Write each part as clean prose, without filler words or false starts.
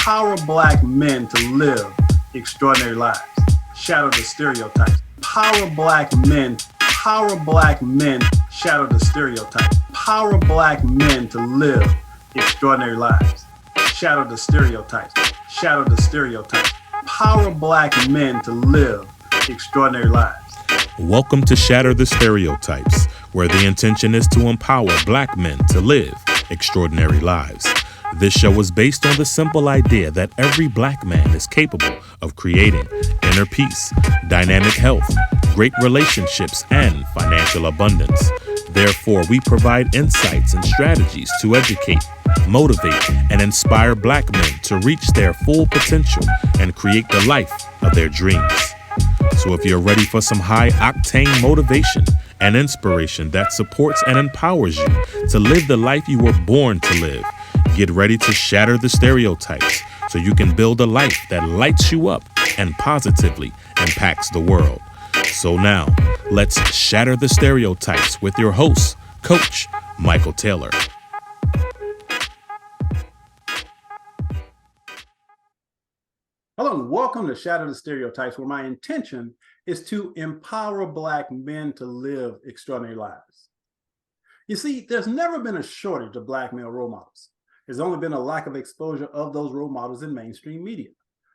Empower Black men to live extraordinary lives. Shatter the stereotypes. Power Black men, shatter the stereotypes. Power Black men to live extraordinary lives. Shatter the stereotypes. Shatter the stereotypes. Power Black men to live extraordinary lives. Welcome to Shatter the Stereotypes, where the intention is to empower Black men to live extraordinary lives. This show is based on the simple idea that every Black man is capable of creating inner peace, dynamic health, great relationships, and financial abundance. Therefore, we provide insights and strategies to educate, motivate, and inspire Black men to reach their full potential and create the life of their dreams. So if you're ready for some high-octane motivation and inspiration that supports and empowers you to live the life you were born to live, get ready to shatter the stereotypes so you can build a life that lights you up and positively impacts the world. So now, let's shatter the stereotypes with your host, Coach Michael Taylor. Hello and welcome to Shatter the Stereotypes, where my intention is to empower Black men to live extraordinary lives. You see, there's never been a shortage of Black male role models. There's only been a lack of exposure of those role models in mainstream media.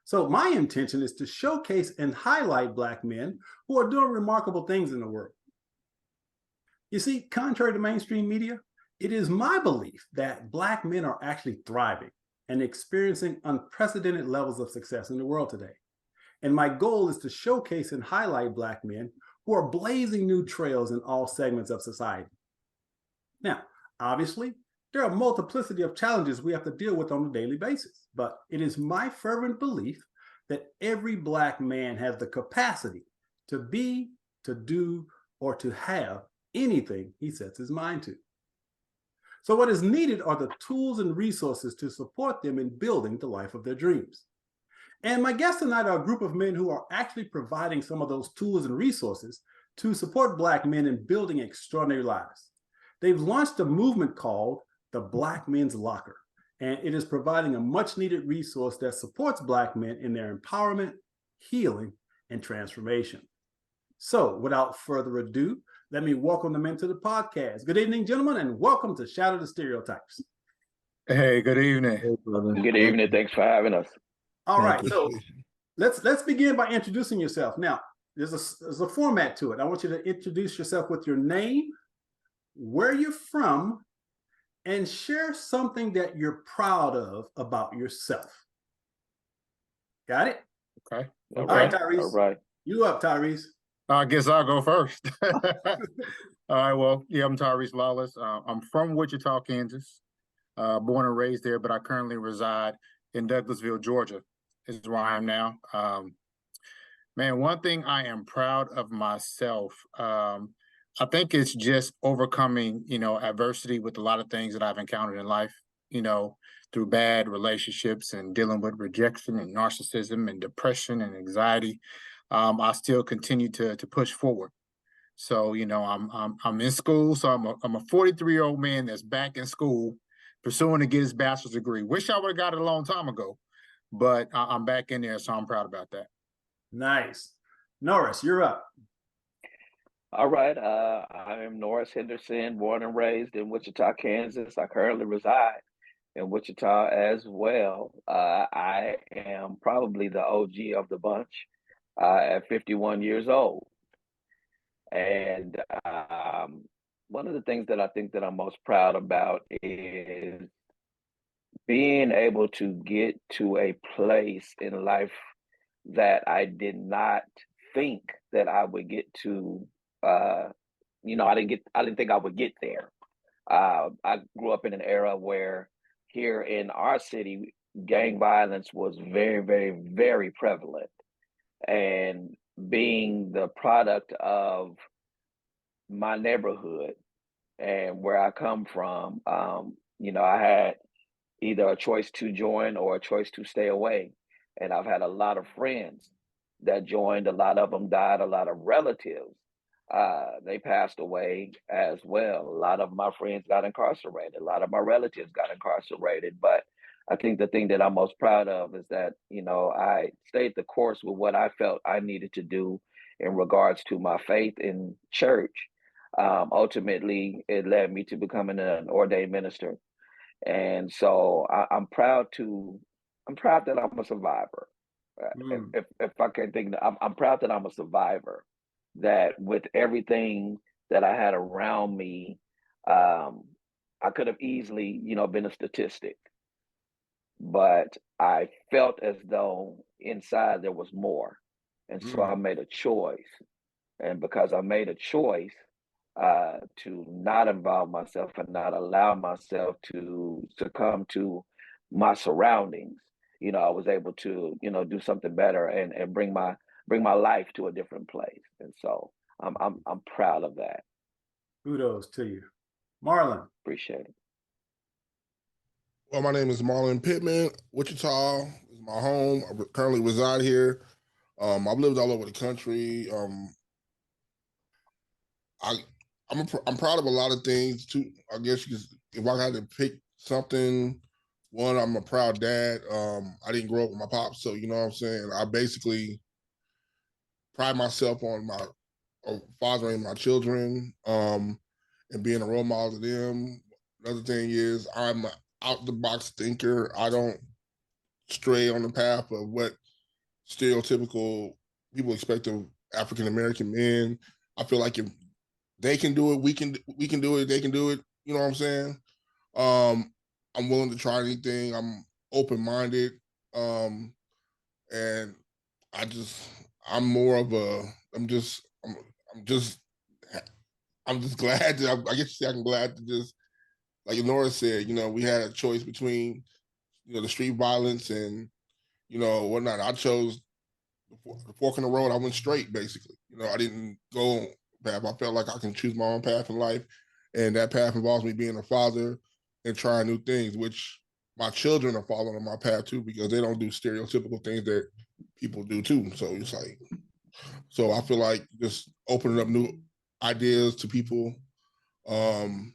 So my intention is to showcase and highlight Black men who are doing remarkable things in the world. You see, contrary to mainstream media, it is my belief that Black men are actually thriving and experiencing unprecedented levels of success in the world today. And my goal is to showcase and highlight Black men who are blazing new trails in all segments of society. Now, obviously, there are a multiplicity of challenges we have to deal with on a daily basis, but it is my fervent belief that every Black man has the capacity to be, to do, or to have anything he sets his mind to. So what is needed are the tools and resources to support them in building the life of their dreams. And my guests tonight are a group of men who are actually providing some of those tools and resources to support Black men in building extraordinary lives. They've launched a movement called the Black Men's Locker, and it is providing a much needed resource that supports Black men in their empowerment, healing, and transformation. So without further ado, let me welcome the men to the podcast. Good evening, gentlemen, and welcome to Shatter the Stereotypes. Hey, good evening. Hey, brother. Good evening. Thanks for having us. All right, so let's begin by introducing yourself. Now, there's a format to it. I want you to introduce yourself with your name, where you're from, and share something that you're proud of about yourself. Got it? Okay. All right, Tyrese. All right. You up, Tyrese? I guess I'll go first. All right. Well, yeah, I'm Tyrese Lawless. I'm from Wichita, Kansas, born and raised there, but I currently reside in Douglasville, Georgia, is where I am now. Man, one thing I am proud of myself, I think it's just overcoming, adversity with a lot of things that I've encountered in life, through bad relationships and dealing with rejection and narcissism and depression and anxiety. I still continue to push forward. So, I'm in school. So I'm a 43-year-old man that's back in school, pursuing to get his bachelor's degree. Wish I would have got it a long time ago, but I'm back in there. So I'm proud about that. Nice. Norris, you're up. All right. I am Norris Henderson, born and raised in Wichita, Kansas. I currently reside in Wichita as well. I am probably the OG of the bunch at 51 years old. And one of the things that I think that I'm most proud about is being able to get to a place in life that I did not think that I would get to. I didn't think I would get there. I grew up in an era where here in our city, gang violence was very, very, very prevalent. And being the product of my neighborhood and where I come from, I had either a choice to join or a choice to stay away. And I've had a lot of friends that joined. A lot of them died. A lot of relatives, they passed away as well. A lot of my friends got incarcerated. A lot of my relatives got incarcerated. But I think the thing that I'm most proud of is that, I stayed the course with what I felt I needed to do in regards to my faith in church. Ultimately, it led me to becoming an ordained minister. And so I'm proud that I'm a survivor. Mm, If I can think, I'm proud that I'm a survivor. That with everything that I had around me, um, I could have easily, been a statistic, but I felt as though inside there was more, and so I mm, made a choice. And because I made a choice to not involve myself and not allow myself to succumb to my surroundings, I was able to, do something better and bring my life to a different place. And so I'm proud of that. kudos to you. Marlon. Appreciate it. Well, my name is Marlon Pittman. Wichita is my home. I currently reside here. I've lived all over the country. I I'm proud of a lot of things too. I guess if I had to pick something, one, I'm a proud dad. I didn't grow up with my pops, so you know what I'm saying. I basically pride myself on my fathering my children, and being a role model to them. Another thing is I'm an out the box thinker. I don't stray on the path of what stereotypical people expect of African American men. I feel like if they can do it, we can do it. They can do it. You know what I'm saying? Um, I'm willing to try anything. I'm open minded, and I just I'm more of a I'm just I'm just glad that I guess I'm glad to just like Nora said. We had a choice between the street violence and whatnot. I chose the fork in the road. I went straight, basically. I didn't go path. I felt like I can choose my own path in life, and that path involves me being a father and trying new things, which my children are following on my path too, because they don't do stereotypical things that people do too. So it's like, so I feel like just opening up new ideas to people, um,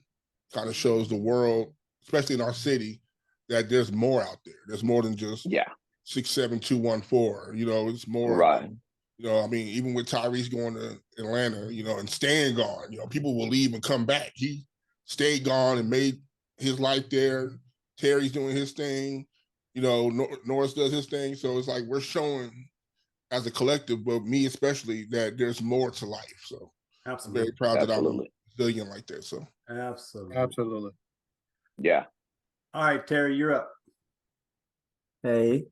kind of shows the world, especially in our city, that there's more out there. There's more than just Yeah. 67214. It's more. Right. I mean, even with Tyrese going to Atlanta, and staying gone, people will leave and come back. He stayed gone and made his life there. Terry's doing his thing. Norris does his thing. So it's like we're showing as a collective, but me especially, that there's more to life. So I'm very absolutely. proud that I'm Absolutely. resilient like that. So Absolutely. Absolutely. Yeah. All right, Terry, you're up. Hey,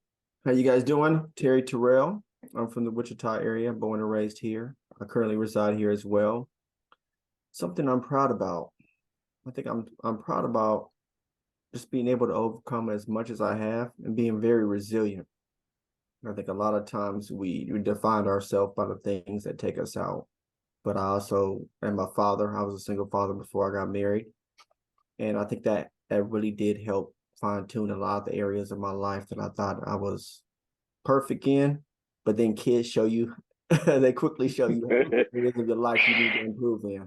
how you guys doing? Terry Terrell. I'm from the Wichita area, born and raised here. I currently reside here as well. Something I'm proud about. I think I'm proud about just being able to overcome as much as I have and being very resilient. I think a lot of times we define ourselves by the things that take us out. But I also am a father. I was a single father before I got married. And I think that really did help fine tune a lot of the areas of my life that I thought I was perfect in. But then kids show you, they quickly show you areas of your life you need to improve in.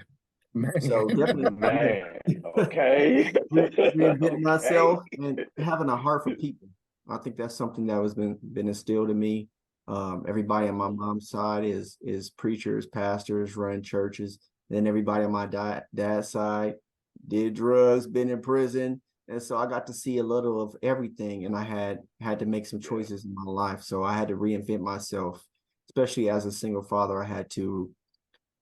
So definitely Man, okay. reinventing Okay. myself and having a heart for people. I think that's something that was been instilled in me. Everybody on my mom's side is preachers, pastors, run churches. Then everybody on my dad's side did drugs, been in prison, and so I got to see a little of everything. And I had to make some choices in my life, so I had to reinvent myself. Especially as a single father, I had to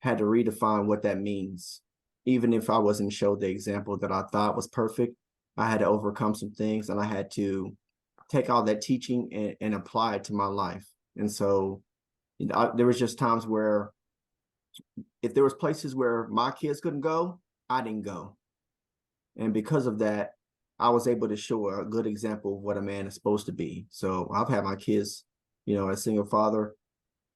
redefine what that means. Even if I wasn't showed the example that I thought was perfect, I had to overcome some things, and I had to take all that teaching and apply it to my life. And so, there was just times where if there was places where my kids couldn't go, I didn't go. And because of that, I was able to show a good example of what a man is supposed to be. So I've had my kids, as a single father,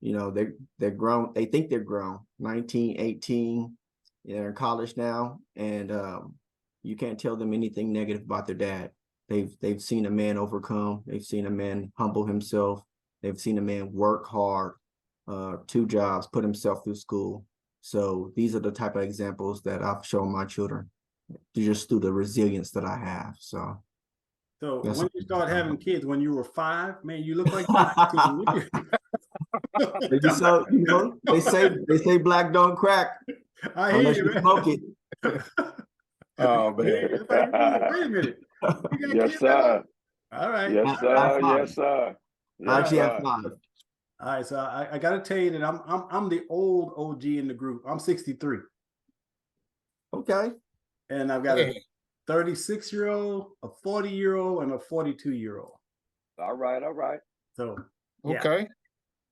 they're grown. They think they're grown, 19, 18, they're in college now. And you can't tell them anything negative about their dad. They've seen a man overcome. They've seen a man humble himself. They've seen a man work hard, 2 jobs, put himself through school. So these are the type of examples that I've shown my children, just through the resilience that I have. So So That's when you start having kids, when you were 5, man, you look like 19. maybe so, you know, they say black don't crack I hear unless you, you man. smoke it. Oh I hear man. you. That's how you feel. Wait a minute. You got Yes, kids that sir. old? All right. Yes, I have sir. 5. Yes, sir. I All Yes, actually right. have sir. 5. All right. So I got to tell you that I'm the old OG in the group. I'm 63, Okay. and I've got a Hey, 36-year-old, a 40-year-old, and a 42-year-old. All right. All right. So yeah, okay.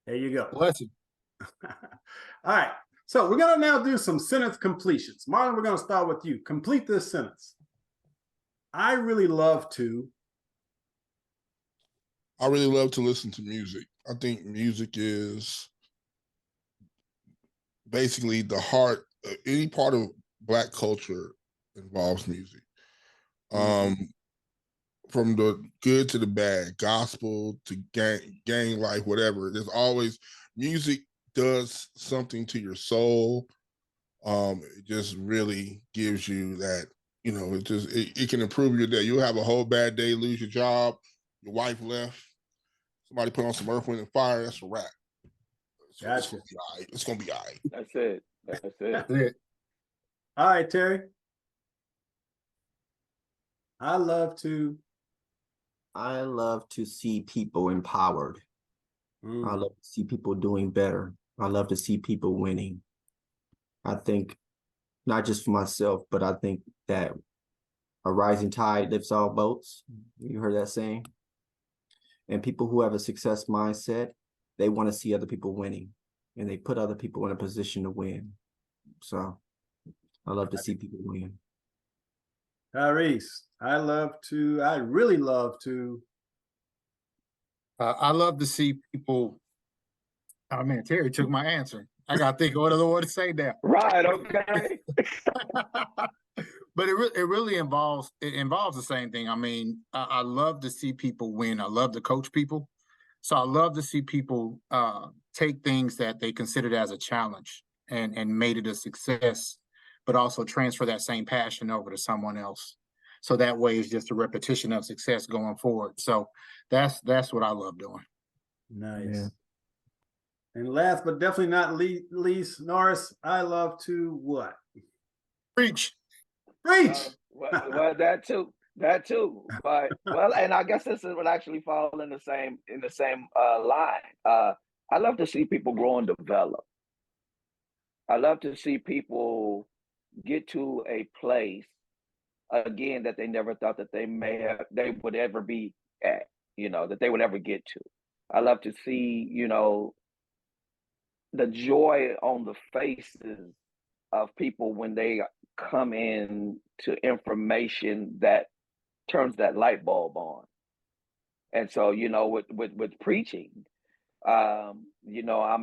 there you go. Blessing. All right. So we're gonna now do some sentence completions. Marlon, we're gonna start with you. Complete this sentence. I really love to. I really love to listen to music. I think music is basically the heart. Any part of Black culture involves music. From the good to the bad, gospel to gang life, whatever. There's always music does something to your soul. It just really gives you that, it can improve your day. You'll have a whole bad day, lose your job, your wife left, somebody put on some Earth, Wind, and Fire. That's a wrap. So it's Gotcha. gonna be all right. It's gonna be all right. That's it. That's it. That's it. All right, Terry. I love to. I love to see people empowered. I love to see people doing better. I love to see people winning. I think not just for myself, but I think that a rising tide lifts all boats. You heard that saying? And people who have a success mindset, they want to see other people winning, and they put other people in a position to win. So I love to see people win. Tyrese, I really love to. I love to see people. Oh man, Terry took my answer. I gotta think of what other word to say now. Right. Okay. But it really involves the same thing. I mean, I love to see people win. I love to coach people. So I love to see people take things that they considered as a challenge and made it a success, but also transfer that same passion over to someone else. So that way it's just a repetition of success going forward. So that's what I love doing. Nice. Yeah. And last but definitely not least, Norris, I love to what? Preach. Preach. Well, that too. But well, and I guess this would actually fall in the same line. I love to see people grow and develop. I love to see people get to a place again that they never thought that they would ever be at, that they would ever get to. I love to see, the joy on the faces of people when they come in to information that turns that light bulb on. And so, with preaching, I'm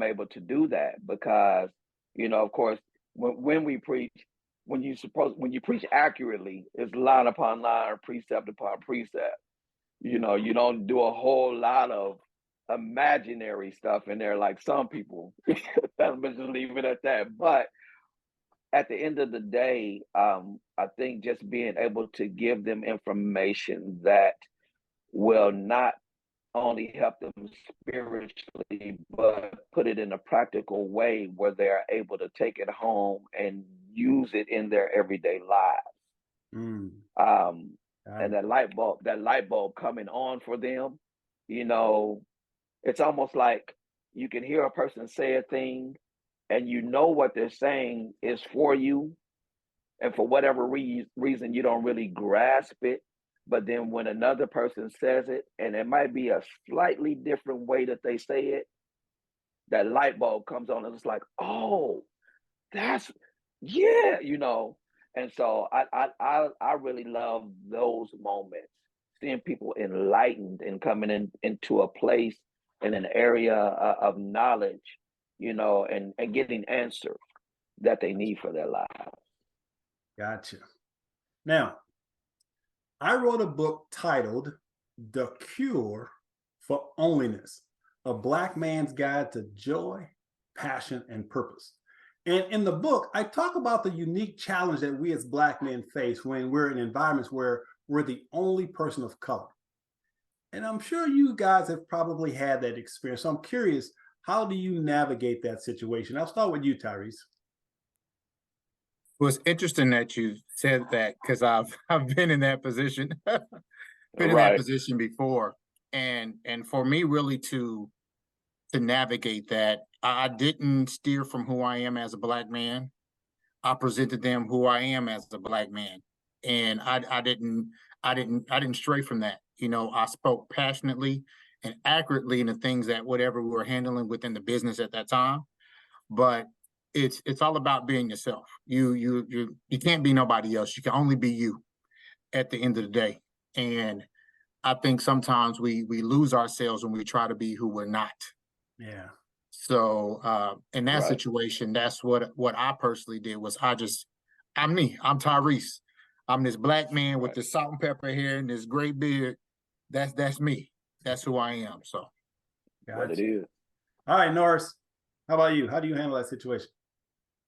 able to do that because, of course, when we preach, when you preach accurately, it's line upon line, precept upon precept. You don't do a whole lot of imaginary stuff in there like some people. Let's just leave it at that. But at the end of the day, I think just being able to give them information that will not only help them spiritually, but put it in a practical way where they're able to take it home and use it in their everyday lives. And that light bulb coming on for them, it's almost like you can hear a person say a thing and what they're saying is for you. And for whatever reason, you don't really grasp it. But then when another person says it, and it might be a slightly different way that they say it, that light bulb comes on and it's like, oh, that's, yeah, And so I really love those moments, seeing people enlightened and coming into a place in an area of knowledge, and getting answers that they need for their lives. Gotcha. Now, I wrote a book titled The Cure for Onlyness, a Black Man's Guide to Joy, Passion, and Purpose. And in the book, I talk about the unique challenge that we as Black men face when we're in environments where were the only person of color. And I'm sure you guys have probably had that experience. So I'm curious, how do you navigate that situation? I'll start with you, Tyrese. Well, it's interesting that you said that because I've been in that position, been in that Right. position before, and for me really to navigate that, I didn't steer from who I am as a Black man. I presented them who I am as a Black man, and I didn't stray from that. You know, I spoke passionately and accurately in the things that whatever we were handling within the business at that time. But it's all about being yourself. You can't be nobody else. You can only be you at the end of the day. And I think sometimes we lose ourselves when we try to be who we're not. Yeah. So in that Right. situation, that's what I personally did was I'm me. I'm Tyrese. I'm this Black man with Right. this salt and pepper hair and this gray beard. That's me. That's who I am. So What it Gotcha. is. All right, Norris, how about you? How do you handle that situation?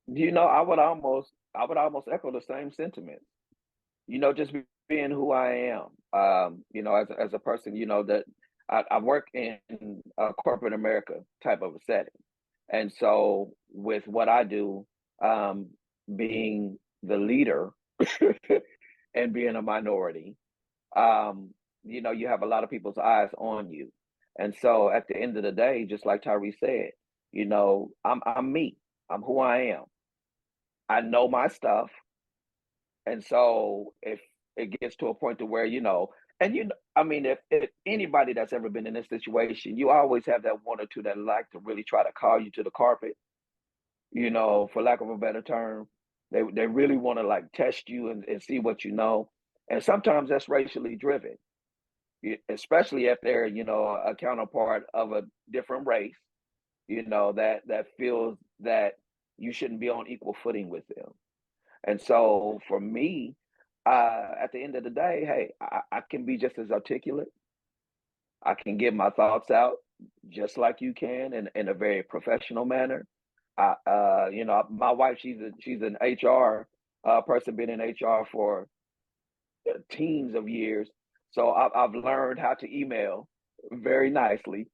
You know, I would almost echo the same sentiment. You know, just being who I am. You know, as a person, you know, that I work in a corporate America type of a setting. And so with what I do, being the leader and being a minority, you know, you have a lot of people's eyes on you. And so at the end of the day, just like Tyree said, you know, I'm me. I'm who I am. I know my stuff. And so if it gets to a point to where, you know, and you know, I mean, if anybody that's ever been in this situation, you always have that one or two that like to really try to call you to the carpet, you know, for lack of a better term. They really want to like test you and see what you know. And sometimes that's racially driven, especially if they're, you know, a counterpart of a different race, you know, that feels that you shouldn't be on equal footing with them. And so for me, at the end of the day, hey, I can be just as articulate. I can get my thoughts out just like you can in a very professional manner. You know, my wife, she's an HR person, been in HR for teens of years. So I've learned how to email very nicely.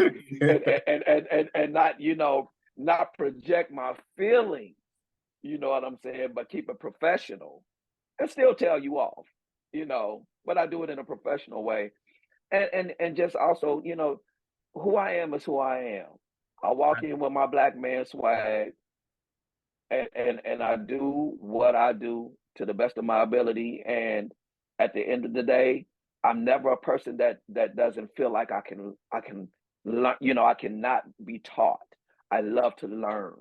And not, you know, not project my feelings, you know what I'm saying, but keep it professional and still tell you off, you know, but I do it in a professional way. And just also, you know, who I am is who I am. I walk in with my Black man swag, and I do what I do to the best of my ability. And at the end of the day, I'm never a person that doesn't feel like I can learn, you know, I cannot be taught. I love to learn.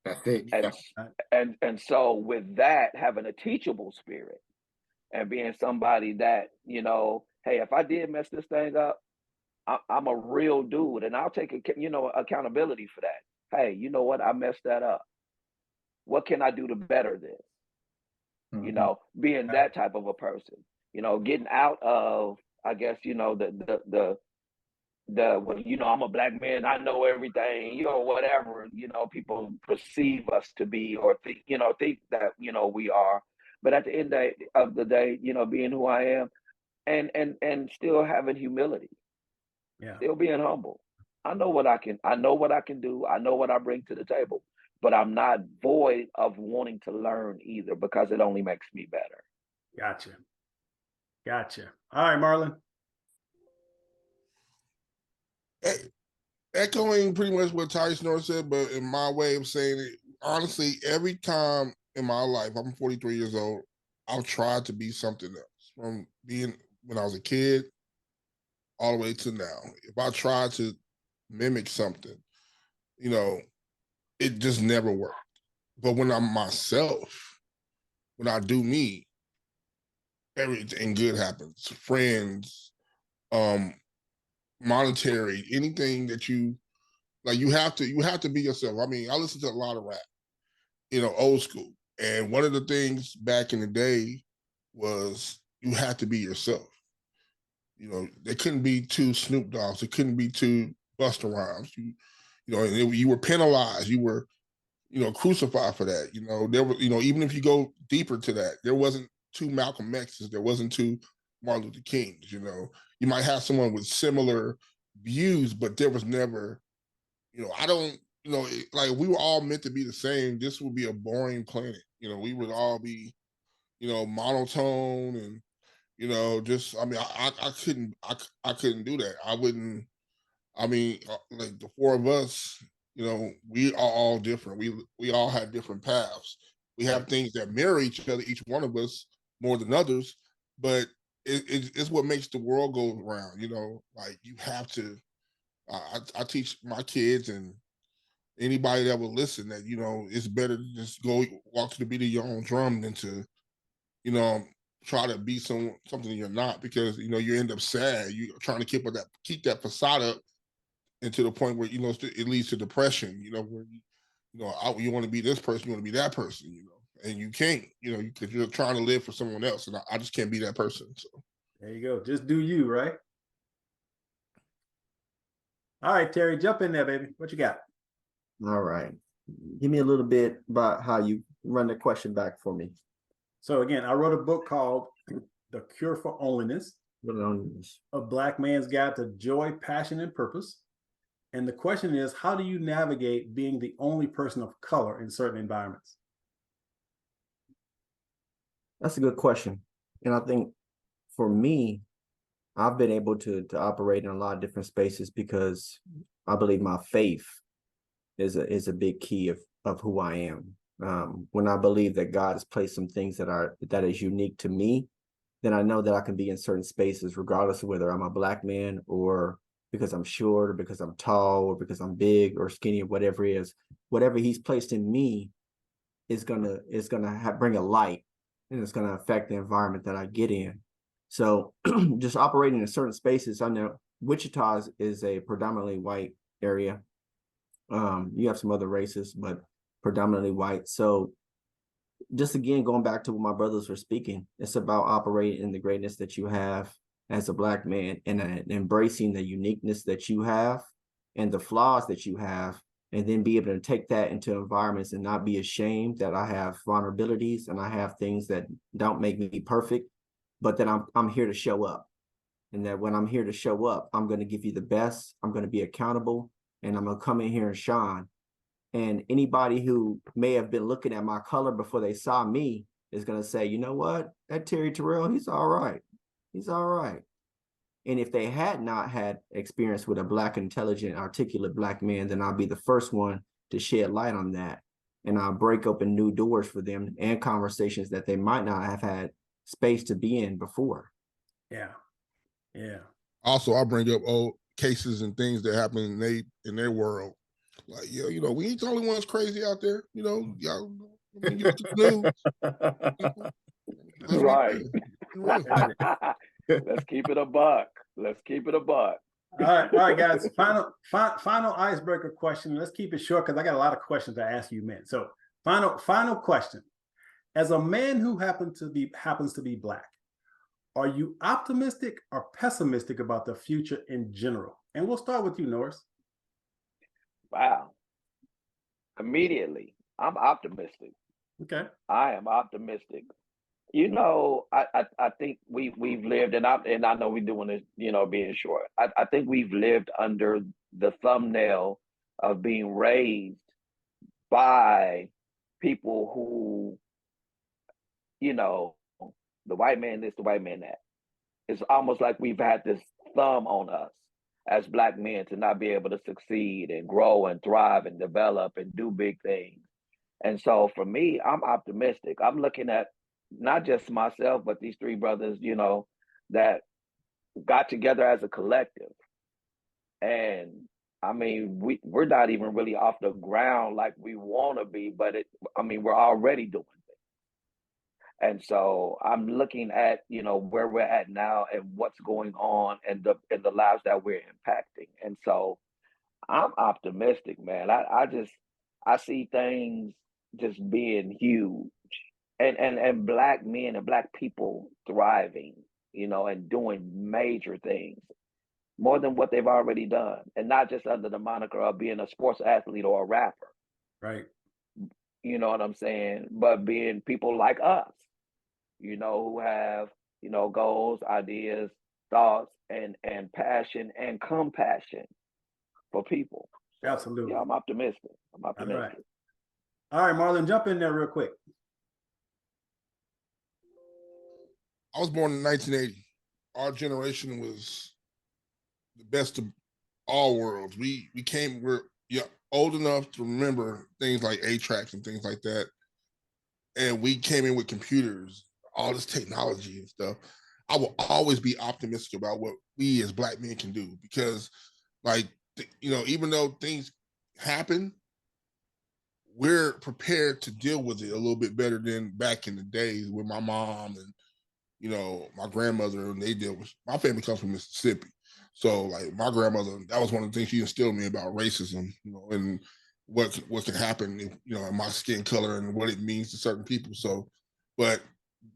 that's it. And Yeah. and so with that, having a teachable spirit and being somebody that, you know, hey, if I did mess this thing up, I'm a real dude and I'll take you know, accountability for that. Hey, you know what? I messed that up. What can I do to better this? You Mhm. know, being that type of a person, you know, getting out of, I guess, you know, well, you know, I'm a Black man, I know everything, you know, whatever, you know, people perceive us to be or think that, you know, we are. But at the end of the day, you know, being who I am and still having humility, Yeah. still being humble. I know what I can do. I know what I bring to the table, but I'm not void of wanting to learn either because it only makes me better. Gotcha. Gotcha. All right, Marlon. Echoing pretty much what Tyrese Norris said, but in my way of saying it, honestly, every time in my life, I'm 43 years old, I've tried to be something else. From being when I was a kid all the way to now. If I try to mimic something, you know, it just never worked. But when I'm myself, when I do me, everything good happens. Friends, um, monetary, anything that you like, you have to be yourself. I mean, I listen to a lot of rap, you know, old school. And one of the things back in the day was you had to be yourself. You know, there couldn't be two Snoop Dogs. There couldn't be two Busta Rhymes. You know, and you were penalized. You were crucified for that. There were, even if you go deeper to that, there wasn't two Malcolm X's, there wasn't two Martin Luther Kings. You might have someone with similar views, but there was never, I don't, like we were all meant to be the same. This would be a boring planet. We would all be, monotone and, just, I mean, I couldn't do that. I wouldn't, like the four of us, we are all different. We all have different paths. We have things that mirror each other, each one of us more than others, but it's what makes the world go around. Like you have to. I teach my kids and anybody that will listen that it's better to just go walk to the beat of your own drum than to try to be something you're not, because you end up sad. You're trying to keep that facade up, and to the point where it leads to depression. Where you want to be this person, you want to be that person, and you can't, because you're trying to live for someone else, and I just can't be that person. So there you go. Just do you, right? All right, Terry, jump in there, baby. What you got? All right. Give me a little bit about how you run the question back for me. So again, I wrote a book called The Cure for Onlyness, A Black Man's Guide to Joy, Passion, and Purpose. And the question is, how do you navigate being the only person of color in certain environments? That's a good question. And I think for me, I've been able to operate in a lot of different spaces because I believe my faith is a big key of who I am. When I believe that God has placed some things that is unique to me, then I know that I can be in certain spaces, regardless of whether I'm a Black man or because I'm short or because I'm tall or because I'm big or skinny or whatever it is. Whatever he's placed in me is gonna bring a light, and it's gonna affect the environment that I get in. So just operating in certain spaces. I know Wichita is a predominantly white area. You have some other races, but predominantly white. So just again, going back to what my brothers were speaking, it's about operating in the greatness that you have as a Black man and embracing the uniqueness that you have and the flaws that you have, and then be able to take that into environments and not be ashamed that I have vulnerabilities and I have things that don't make me perfect, but that I'm here to show up. And that when I'm here to show up, I'm going to give you the best, I'm going to be accountable, and I'm going to come in here and shine. And anybody who may have been looking at my color before they saw me is going to say, you know what, that Terry Terrell, he's all right. He's all right. And if they had not had experience with a Black, intelligent, articulate Black man, then I'll be the first one to shed light on that. And I'll break open new doors for them and conversations that they might not have had space to be in before. Yeah. Yeah. Also, I bring up old cases and things that happen in their world. Like, we ain't the only ones crazy out there. Y'all, I mean, you look at the news. Right. Let's keep it a buck. Let's keep it a buck. All right, guys. Final icebreaker question. Let's keep it short because I got a lot of questions to ask you, men. So, final question. As a man who happens to be Black, are you optimistic or pessimistic about the future in general? And we'll start with you, Norris. Wow. Immediately, I'm optimistic. Okay. I am optimistic. I think we've lived, and I know we're doing this, being short. I think we've lived under the thumbnail of being raised by people who, the white man this, the white man that. It's almost like we've had this thumb on us as Black men to not be able to succeed and grow and thrive and develop and do big things. And so for me, I'm optimistic. I'm looking at not just myself, but these three brothers, that got together as a collective. And I mean, we're not even really off the ground like we want to be, but we're already doing things. And so I'm looking at, where we're at now and what's going on and the lives that we're impacting. And so I'm optimistic, man. I see things just being huge. And Black men and Black people thriving, and doing major things, more than what they've already done. And not just under the moniker of being a sports athlete or a rapper. Right. you know what I'm saying? But being people like us, who have, goals, ideas, thoughts, and passion and compassion for people. So, Absolutely. yeah, I'm optimistic. I'm All right. optimistic. All right, Marlon, jump in there real quick. I was born in 1980. Our generation was the best of all worlds. We're old enough to remember things like 8 tracks and things like that. And we came in with computers, all this technology and stuff. I will always be optimistic about what we as Black men can do, because like, even though things happen, we're prepared to deal with it a little bit better than back in the days with my mom and my grandmother, and they deal with. My family comes from Mississippi, so like my grandmother, that was one of the things she instilled in me about racism, and what could happen, in my skin color and what it means to certain people. So, but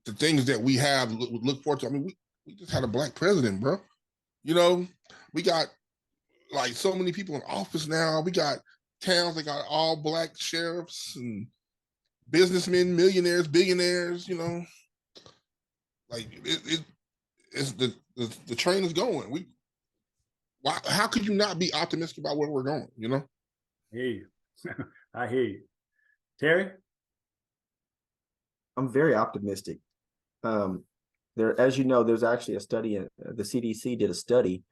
the things that we have look forward to. I mean, we just had a Black president, bro. We got like so many people in office now. We got towns that got all Black sheriffs and businessmen, millionaires, billionaires. Like it's the train is going. How could you not be optimistic about where we're going? I hear you. I hear you. Terry? I'm very optimistic. As you know, there's actually a study, the CDC did a study,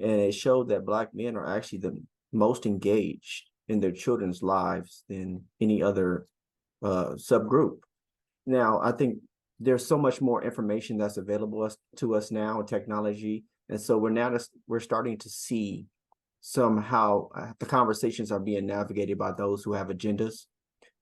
and it showed that Black men are actually the most engaged in their children's lives than any other subgroup. Now, I think there's so much more information that's available to us now, technology, and so we're starting to see somehow the conversations are being navigated by those who have agendas,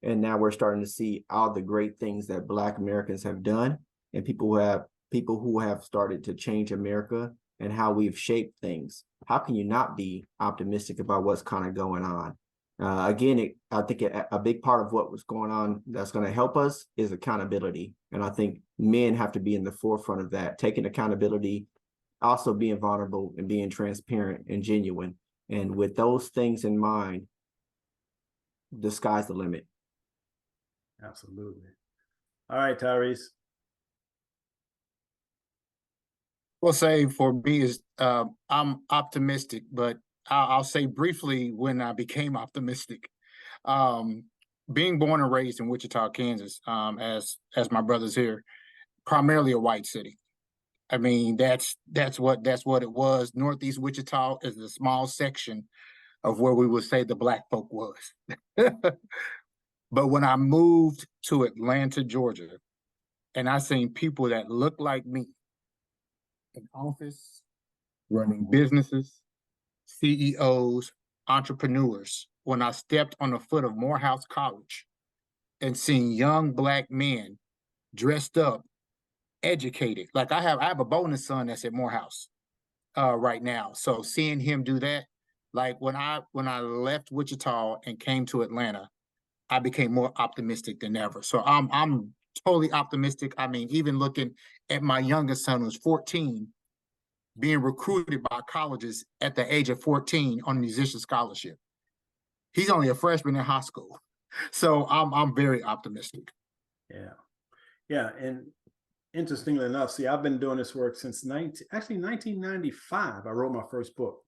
and now we're starting to see all the great things that Black Americans have done, and people who have started to change America and how we've shaped things. How can you not be optimistic about what's kind of going on? Again, I think a big part of what was going on that's going to help us is accountability. And I think men have to be in the forefront of that, taking accountability, also being vulnerable and being transparent and genuine. And with those things in mind, the sky's the limit. Absolutely. All right, Tyrese. Well, say for me is I'm optimistic, but I'll say briefly when I became optimistic. Being born and raised in Wichita, Kansas, as my brother's here, primarily a white city. I mean, that's what it was. Northeast Wichita is a small section of where we would say the Black folk was. But when I moved to Atlanta, Georgia, and I seen people that looked like me in office, running businesses, CEOs, entrepreneurs, when I stepped on the foot of Morehouse College and seeing young Black men dressed up, educated. Like I have a bonus son that's at Morehouse right now. So seeing him do that, like when I left Wichita and came to Atlanta, I became more optimistic than ever. So I'm totally optimistic. I mean, even looking at my youngest son who's 14, being recruited by colleges at the age of 14 on a musician scholarship. He's only a freshman in high school. So I'm very optimistic. Yeah. Yeah. And interestingly enough, see, I've been doing this work since 1995. I wrote my first book.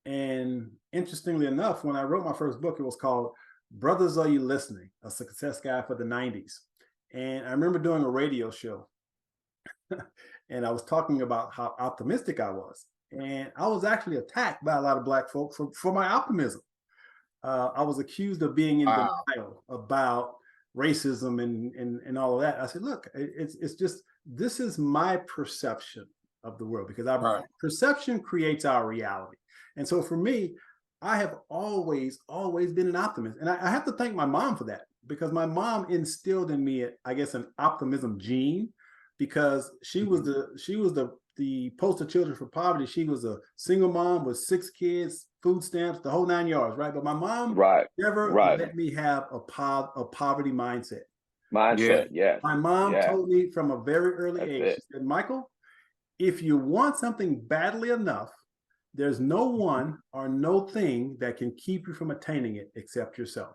And interestingly enough, when I wrote my first book, it was called Brothers, Are You Listening? A Success Guide for the 90s. And I remember doing a radio show and I was talking about how optimistic I was. And I was actually attacked by a lot of Black folk for my optimism. I was accused of being in denial about racism and all of that. I said, look, it's just, this is my perception of the world, because our perception creates our reality. And so for me, I have always been an optimist. And I have to thank my mom for that, because my mom instilled in me, I guess, an optimism gene, because she was the poster children for poverty. She was a single mom with 6 kids, food stamps, the whole 9 yards, right? But my mom never let me have a poverty mindset. Yes. My mom told me from a very early age, she said, Michael, if you want something badly enough, there's no one or no thing that can keep you from attaining it except yourself.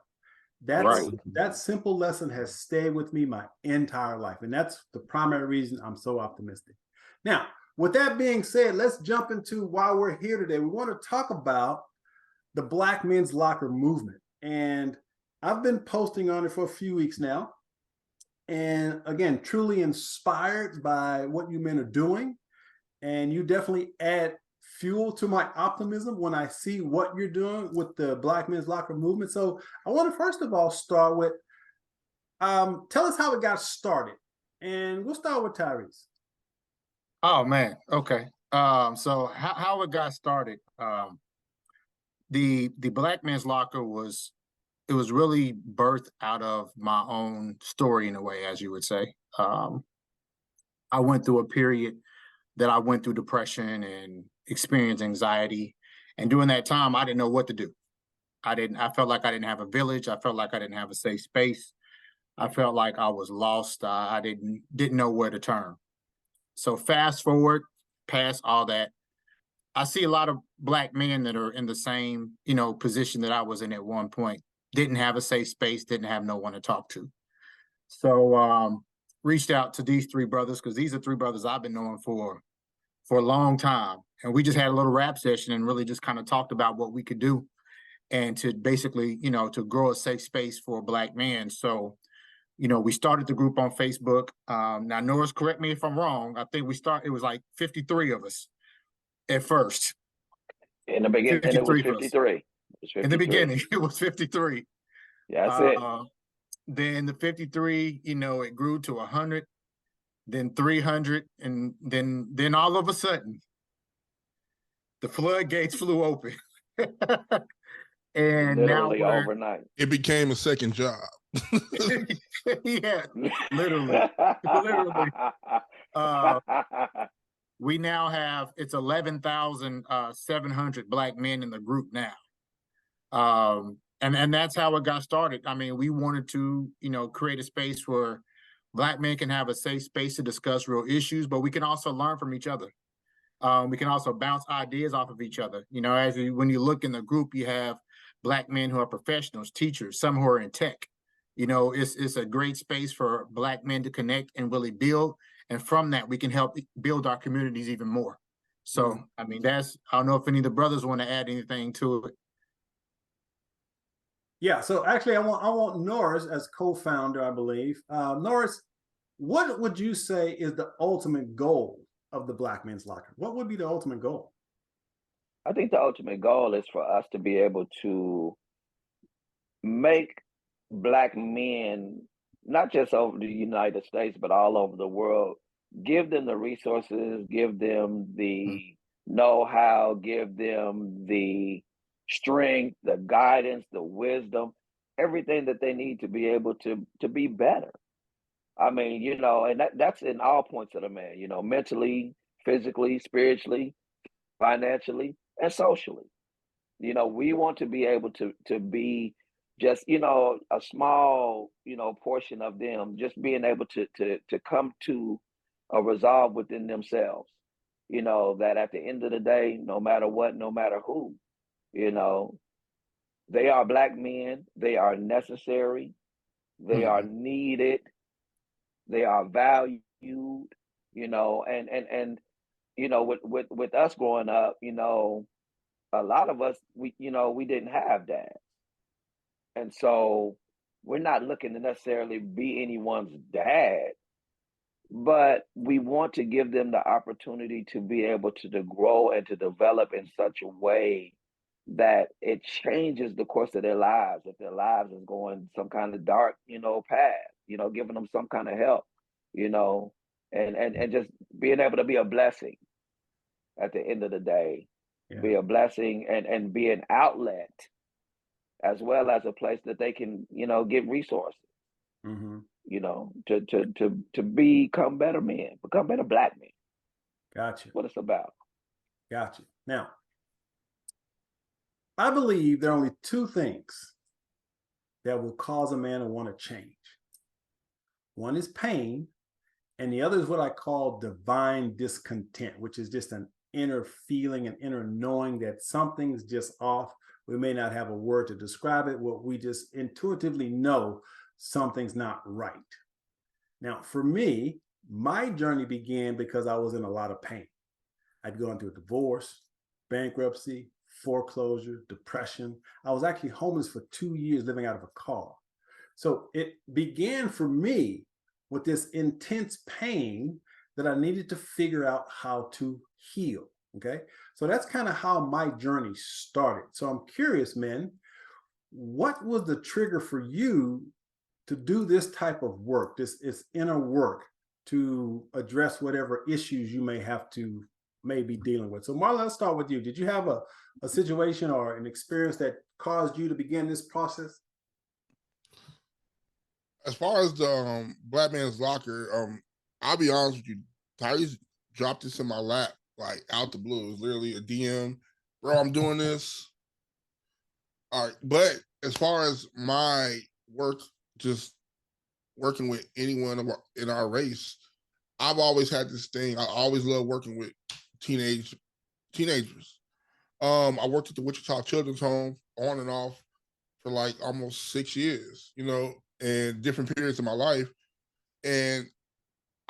Right. That simple lesson has stayed with me my entire life. And that's the primary reason I'm so optimistic. Now, with that being said, let's jump into why we're here today. We want to talk about the Black Men's Locker movement. And I've been posting on it for a few weeks now. And again, truly inspired by what you men are doing. And you definitely add fuel to my optimism when I see what you're doing with the Black Men's Locker movement. So I want to first of all start with, tell us how it got started. And we'll start with Tyrese. Oh man, okay. So how it got started? The Black Men's Locker was really birthed out of my own story in a way, as you would say. I went through a period that I went through depression and experienced anxiety, and during that time, I didn't know what to do. I felt like I didn't have a village. I felt like I didn't have a safe space. I felt like I was lost. I didn't know where to turn. So fast forward past all that, I see a lot of Black men that are in the same, position that I was in at one point. Didn't have a safe space, didn't have no one to talk to. So reached out to these three brothers, because these are three brothers I've been knowing for a long time. And we just had a little rap session and really just kind of talked about what we could do and to basically, to grow a safe space for Black men. So, we started the group on Facebook. Now, Norris, correct me if I'm wrong. I think it was like 53 of us at first. In the beginning, it was 53. In the beginning, it was 53. Yeah, that's it. Then the 53, it grew to 100, then 300, and then all of a sudden, the floodgates flew open. And literally now overnight. It became a second job. Yeah, literally. We now have, it's 11,700 Black men in the group now. And that's how it got started. I mean, we wanted to, create a space where Black men can have a safe space to discuss real issues, but we can also learn from each other. We can also bounce ideas off of each other. When you look in the group, you have Black men who are professionals, teachers, some who are in tech. It's a great space for Black men to connect and really build. And from that, we can help build our communities even more. So, I mean, I don't know if any of the brothers want to add anything to it. Yeah, so actually I want Norris as co-founder, I believe. Norris, what would you say is the ultimate goal of the Black Men's Locker? What would be the ultimate goal? I think the ultimate goal is for us to be able to make Black men, not just over the United States, but all over the world, give them the resources, give them the know-how, give them the strength, the guidance, the wisdom, everything that they need to be able to be better. I mean, and that's in all points of the man, mentally, physically, spiritually, financially, and socially. We want to be able to be just, a small, portion of them just being able to come to a resolve within themselves, that at the end of the day, no matter what, no matter who, they are Black men, they are necessary, they are needed, they are valued, and with us growing up, a lot of us, we didn't have dads. And so we're not looking to necessarily be anyone's dad, but we want to give them the opportunity to be able to grow and to develop in such a way that it changes the course of their lives. If their lives is going some kind of dark, path, giving them some kind of help, and just being able to be a blessing at the end of the day, be a blessing and be an outlet, as well as a place that they can, get resources, to become better men, become better Black men. Gotcha. That's what it's about. Gotcha. Now, I believe there are only two things that will cause a man to want to change. One is pain, and the other is what I call divine discontent, which is just an inner feeling, an inner knowing that something's just off We may not have a word to describe it. What we just intuitively know something's not right. Now, for me, my journey began because I was in a lot of pain. I'd gone through a divorce, bankruptcy, foreclosure, depression. I was actually homeless for 2 years living out of a car. So it began for me with this intense pain that I needed to figure out how to heal. Okay. So that's kind of how my journey started. So I'm curious, men, what was the trigger for you to do this type of work, this inner work to address whatever issues you may be dealing with? So Marla, let's start with you. Did you have a situation or an experience that caused you to begin this process? As far as the Black Man's Locker, I'll be honest with you, Tyrese dropped this in my lap like out the blue. It was literally a DM, bro. I'm doing this. All right, but as far as my work, just working with anyone in our race, I've always had this thing. I always love working with teenagers. I worked at the Wichita Children's Home on and off for like almost 6 years, and different periods of my life. And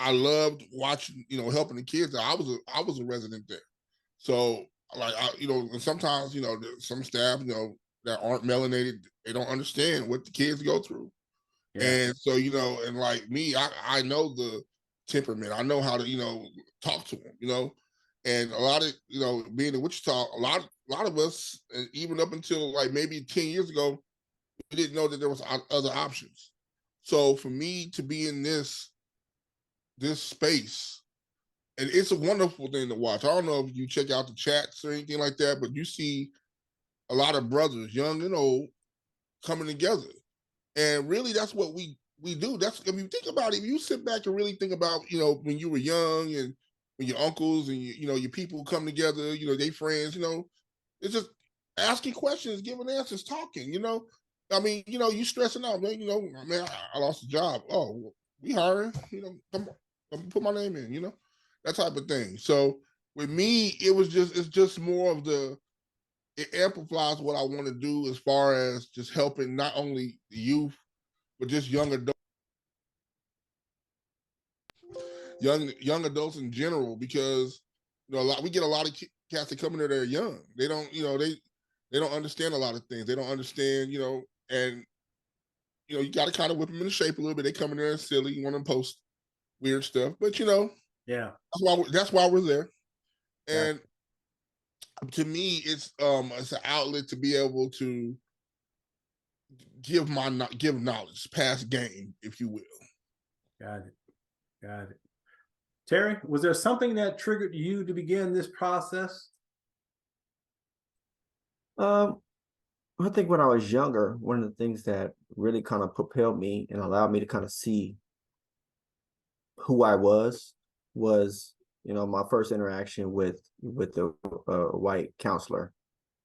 I loved watching, helping the kids. I was a resident there. So like, and sometimes, some staff, that aren't melanated, they don't understand what the kids go through. Yeah. And so, and like me, I know the temperament. I know how to, talk to them, and a lot of, being in Wichita, a lot of us, even up until like maybe 10 years ago, we didn't know that there was other options. So for me to be in this space, and it's a wonderful thing to watch. I don't know if you check out the chats or anything like that, but you see a lot of brothers, young and old, coming together. And really, that's what we do. That's, if you think about it, if you sit back and really think about, when you were young and when your uncles and your people come together, they friends, it's just asking questions, giving answers, talking. I mean, you stressing out, man. Man, I lost a job. Oh, we hiring. Come on, put my name in. That type of thing. So with me, it's just more of it amplifies what I want to do as far as just helping not only the youth, but just young adults in general, because we get a lot of cats that come in there, they're young. They don't, they don't understand a lot of things. They don't understand, and you got to kind of whip them into shape a little bit. They come in there and silly, you want to post weird stuff, but yeah, that's why we're there. And to me, it's an outlet to be able to give knowledge, pass game, if you will. Got it. Terry, was there something that triggered you to begin this process? I think when I was younger, one of the things that really kind of propelled me and allowed me to kind of see who I was my first interaction with the white counselor.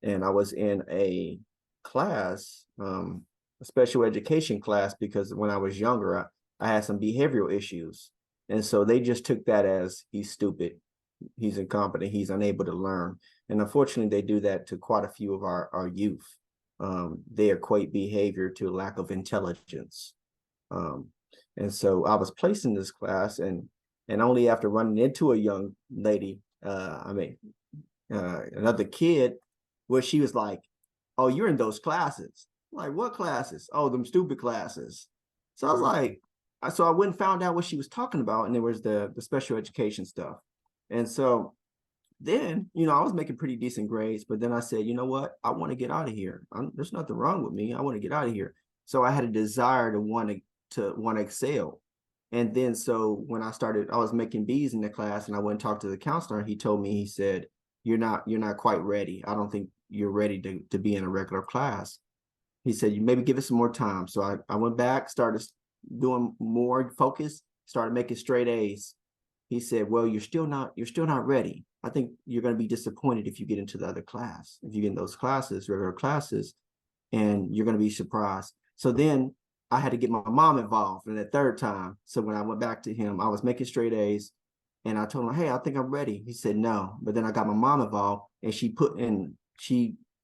And I was in a class, a special education class, because when I was younger, I had some behavioral issues. And so they just took that as he's stupid, he's incompetent, he's unable to learn. And unfortunately, they do that to quite a few of our youth. They equate behavior to lack of intelligence. And so I was placed in this class, and only after running into a young lady, another kid, where she was like, "Oh, you're in those classes." I'm like, "What classes?" "Oh, them stupid classes." So I was like, so I went and found out what she was talking about, and there was the special education stuff. And so then, I was making pretty decent grades, but then I said, you know what? I want to get out of here. There's nothing wrong with me. I want to get out of here. So I had a desire to want to excel. And then, so when I was making B's in the class, and I went and talked to the counselor, and he told me, he said, you're not quite ready. I don't think you're ready to be in a regular class. He said, you maybe give it some more time. So I went back, started doing more focus, started making straight A's. He said, well, you're still not ready. I think you're going to be disappointed if you get into the other class. If you get in those classes, regular classes, and you're going to be surprised. So then I had to get my mom involved in that third time. So when I went back to him, I was making straight A's, and I told him, hey, I think I'm ready. He said, no. But then I got my mom involved, and she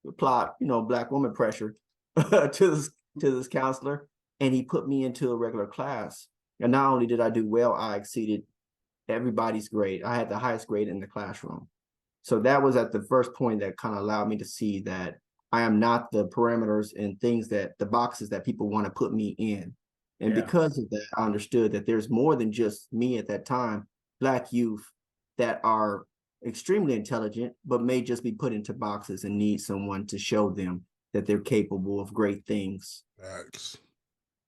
apply, black woman pressure to this counselor, and he put me into a regular class. And not only did I do well, I exceeded everybody's grade. I had the highest grade in the classroom. So that was at the first point that kind of allowed me to see that I am not the parameters and things that the boxes that people want to put me in. And because of that, I understood that there's more than just me at that time, Black youth that are extremely intelligent, but may just be put into boxes and need someone to show them that they're capable of great things. Facts.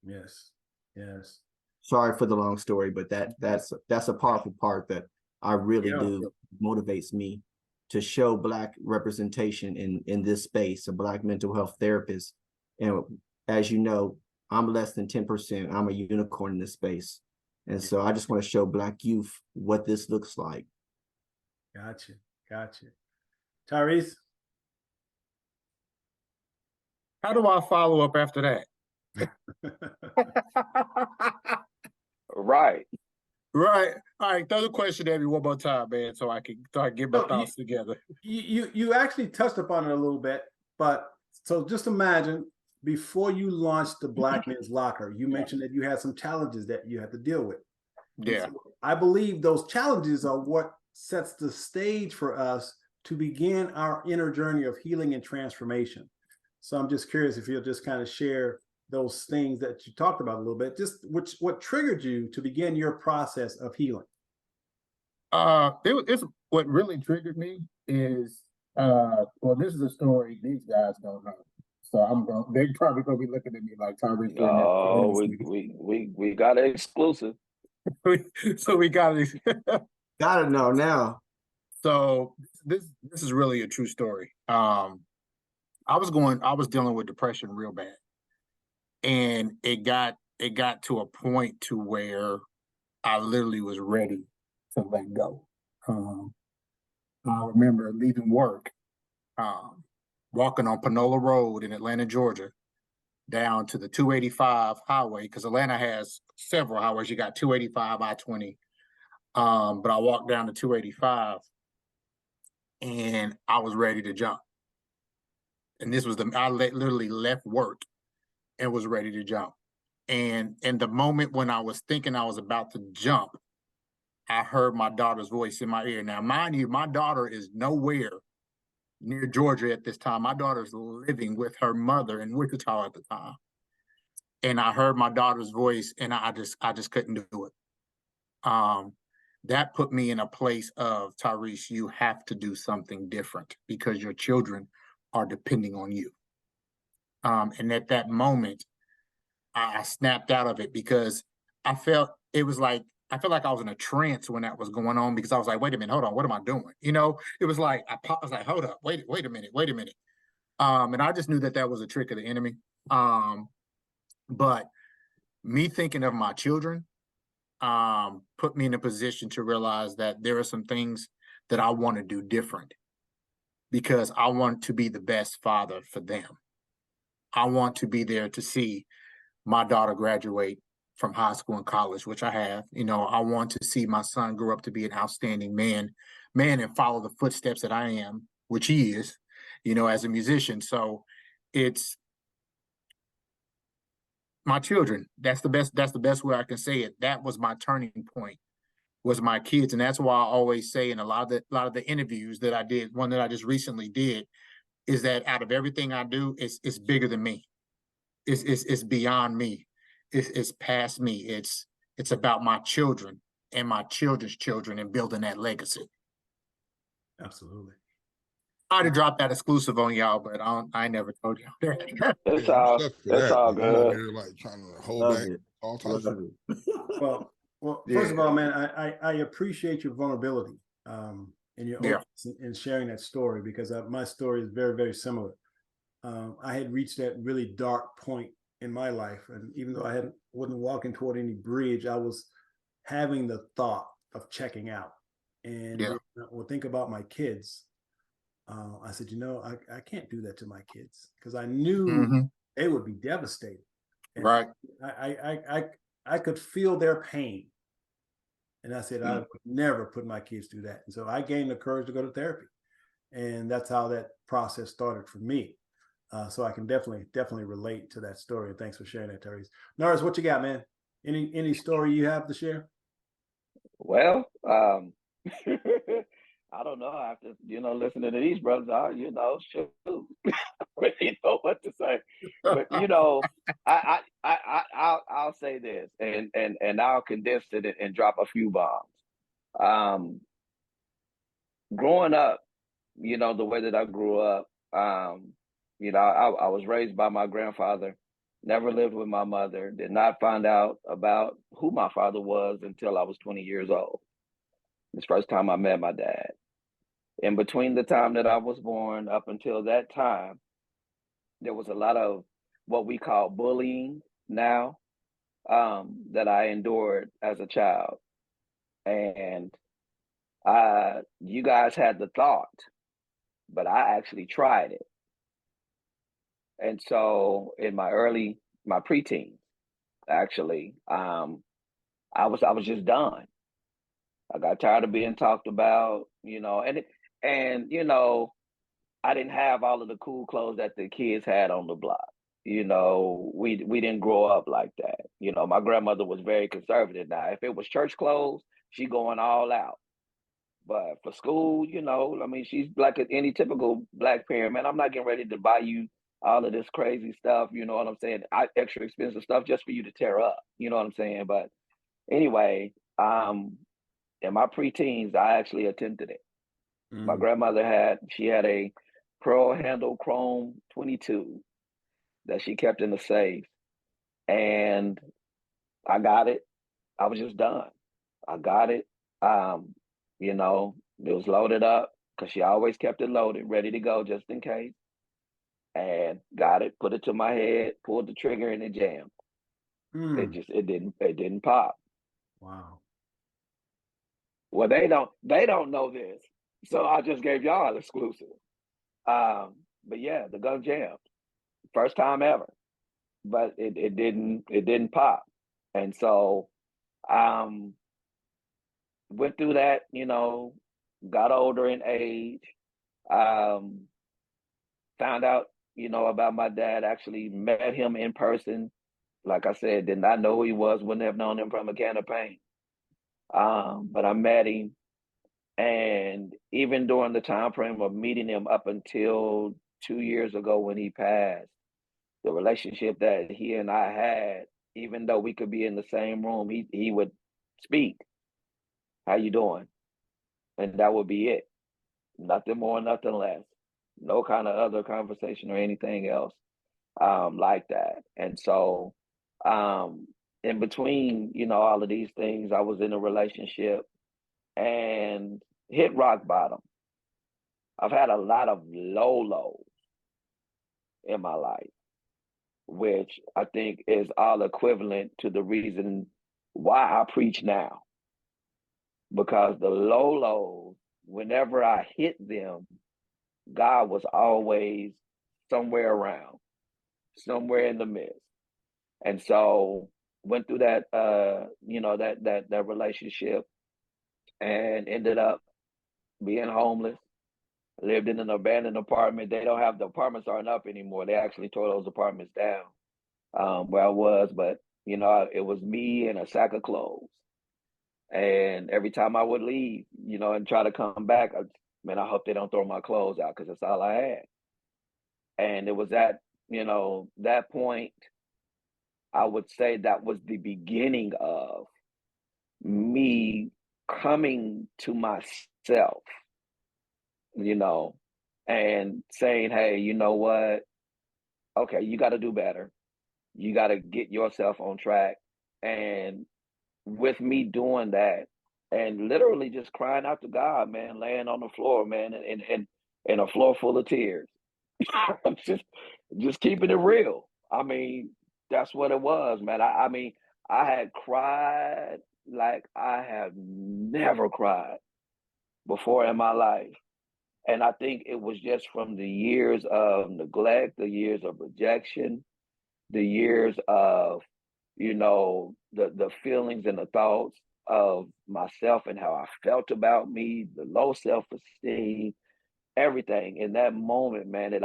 Yes. Yes. Sorry for the long story, but that's a powerful part that I really do motivates me to show Black representation in this space, a Black mental health therapist. And as you know, I'm less than 10%. I'm a unicorn in this space. And so I just want to show Black youth what this looks like. Gotcha. Tyrese? How do I follow up after that? Right. Right. All right. Throw the question at me one more time, man, so I can get my thoughts together. You actually touched upon it a little bit, but so just imagine before you launched the Black Men's Locker, you mentioned that you had some challenges that you had to deal with. Yeah. So I believe those challenges are what sets the stage for us to begin our inner journey of healing and transformation. So I'm just curious if you'll just kind of share those things that you talked about a little bit, just what triggered you to begin your process of healing. It's what really triggered me is well, this is a story these guys don't know. So they're probably gonna be looking at me like Tyrese. Oh, we got an exclusive. So we got it. Gotta know now. So this is really a true story. I was dealing with depression real bad. And it got to a point to where I literally was ready to let go. I remember leaving work, walking on Panola Road in Atlanta, Georgia, down to the 285 highway, because Atlanta has several highways. You got 285, I-20. But I walked down to 285 and I was ready to jump. And this was I literally left work and was ready to jump. And in the moment when I was thinking I was about to jump, I heard my daughter's voice in my ear. Now, mind you, my daughter is nowhere near Georgia at this time. My daughter's living with her mother in Wichita at the time. And I heard my daughter's voice and I just couldn't do it. That put me in a place of, Tyrese, you have to do something different because your children are depending on you. And at that moment, I snapped out of it because I felt like I was in a trance when that was going on, because I was like, wait a minute, hold on, what am I doing? It was like, I was like, hold up, wait a minute. And I just knew that was a trick of the enemy. But me thinking of my children put me in a position to realize that there are some things that I want to do different, because I want to be the best father for them. I want to be there to see my daughter graduate from high school and college, which I have. I want to see my son grow up to be an outstanding man and follow the footsteps that I am, which he is, as a musician. So it's my children. That's the best way I can say it. That was my turning point, was my kids. And that's why I always say in a lot of the interviews that I did, one that I just recently did, is that out of everything I do, it's bigger than me. It's beyond me. It's past me. It's about my children and my children's children and building that legacy. Absolutely. I'd have dropped that exclusive on y'all, but I never told y'all. It's Yeah, all you suck for that. all I'm over good. here like trying to hold Love back it. all types of. Well, first of all, man, I appreciate your vulnerability and your openness in sharing that story, because my story is very, very similar. I had reached that really dark point in my life, and even though I wasn't walking toward any bridge, I was having the thought of checking out. And well, think about my kids. I said, I can't do that to my kids, because I knew they would be devastated. And right. I could feel their pain. And I said, I would never put my kids through that. And so I gained the courage to go to therapy. And that's how that process started for me. So I can definitely relate to that story. Thanks for sharing that, Therese. Norris, what you got, man? Any story you have to share? Well, I don't know. After listening to these brothers, shoot, I really know what to say. But I'll say this, and I'll condense it and drop a few bombs. Growing up, the way that I grew up, I was raised by my grandfather. Never lived with my mother. Did not find out about who my father was until I was 20 years old. This first time I met my dad. In between the time that I was born up until that time, there was a lot of what we call bullying now, that I endured as a child. And you guys had the thought, but I actually tried it. And so in my preteens, actually, I was just done. I got tired of being talked about, and I didn't have all of the cool clothes that the kids had on the block. We didn't grow up like that. My grandmother was very conservative. Now, if it was church clothes, she going all out. But for school, I mean, she's like any typical Black parent. Man, I'm not getting ready to buy you all of this crazy stuff. You know what I'm saying? Extra expensive stuff just for you to tear up. You know what I'm saying? But anyway, in my preteens, I actually attempted it. My grandmother had a pearl handle chrome 22 that she kept in the safe, and I got it. I was just done. I got it. It was loaded up because she always kept it loaded, ready to go just in case. And got it, put it to my head, pulled the trigger, and it jammed. It didn't pop. Wow. Well, they don't know this, so I just gave y'all an exclusive. But yeah, the gun jammed, first time ever, but it didn't pop, and so went through that. Got older in age, found out about my dad. Actually met him in person. Like I said, did not know who he was. Wouldn't have known him from a can of paint. But I met him. And even during the time frame of meeting him up until 2 years ago when he passed, the relationship that he and I had, even though we could be in the same room, he would speak, "How you doing?" And that would be it. Nothing more, nothing less. No kind of other conversation or anything else like that. And so in between, all of these things, I was in a relationship and hit rock bottom. I've had a lot of lows in my life, which I think is all equivalent to the reason why I preach now. Because the lows, whenever I hit them, God was always somewhere around, somewhere in the midst. And so went through that that relationship and ended up being homeless. Lived in an abandoned apartment. The apartments aren't up anymore. They actually tore those apartments down where I was. But it was me and a sack of clothes. And every time I would leave, and try to come back, I hope they don't throw my clothes out because that's all I had. And it was at that point, I would say that was the beginning of me coming to myself, and saying, "Hey, you know what? Okay, you got to do better. You got to get yourself on track." And with me doing that and literally just crying out to God, man, laying on the floor, man, and a floor full of tears. just keeping it real. I mean, that's what it was, man. I mean, I had cried like I have never cried before in my life. And I think it was just from the years of neglect, the years of rejection, the years of, the feelings and the thoughts of myself and how I felt about me, the low self-esteem, everything. In that moment, man, it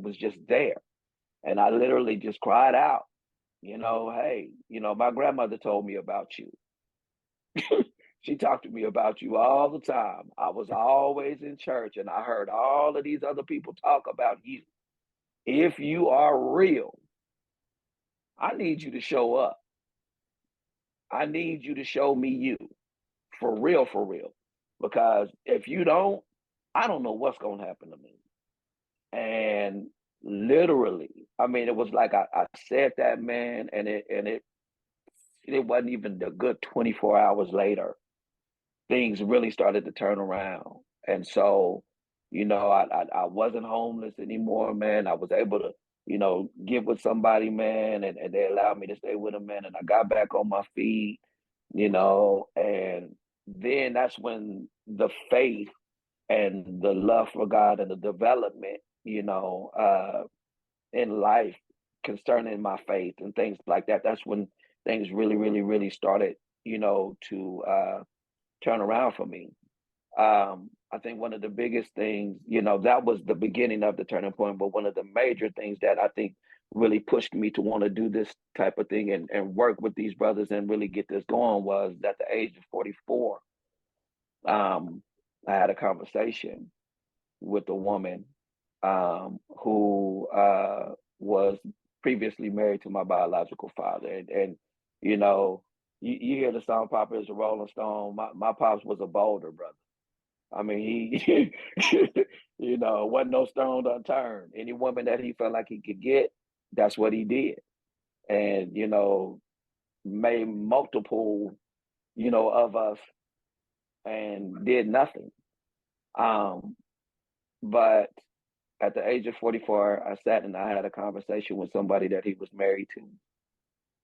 was just there. And I literally just cried out, hey, my grandmother told me about you. She talked to me about you all the time. I was always in church and I heard all of these other people talk about you. If you are real, I need you to show up. I need you to show me you for real, for real. Because if you don't, I don't know what's going to happen to me. And literally, I mean, it was like I said that, man, and it wasn't even a good 24 hours later, things really started to turn around. And so, I wasn't homeless anymore, man. I was able to, get with somebody, man, and they allowed me to stay with them, man. And I got back on my feet, and then that's when the faith and the love for God and the development, in life concerning my faith and things like that. That's when things really, really, really started, to turn around for me. I think one of the biggest things, that was the beginning of the turning point, but one of the major things that I think really pushed me to want to do this type of thing and work with these brothers and really get this going was at the age of 44. I had a conversation with a woman who was previously married to my biological father. And you hear the song Papa is a Rolling Stone. My pops was a boulder, brother. I mean, he, wasn't no stone unturned. Any woman that he felt like he could get, that's what he did. And, made multiple, of us and did nothing. But at the age of 44, I sat and I had a conversation with somebody that he was married to.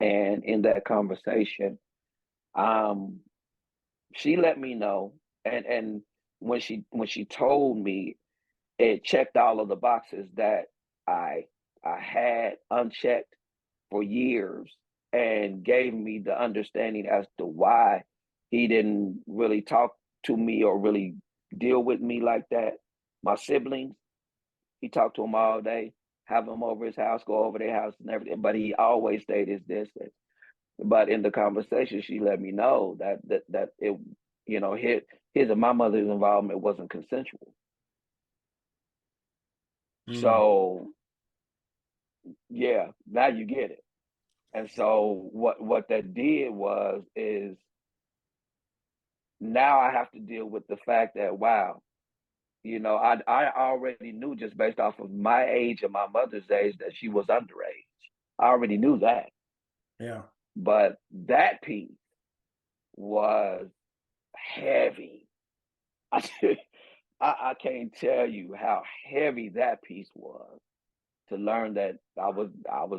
And in that conversation, she let me know, and when she told me, it checked all of the boxes that I had unchecked for years, and gave me the understanding as to why he didn't really talk to me or really deal with me like that. My siblings, he talked to them all day, have them over his house, go over their house and everything, but he always stayed his distance. But in the conversation, she let me know that it, his and my mother's involvement wasn't consensual. So yeah, now you get it. And so what that did is now I have to deal with the fact that, wow, I already knew just based off of my age and my mother's age that she was underage. I already knew that. Yeah. But that piece was heavy. I can't tell you how heavy that piece was, to learn that I was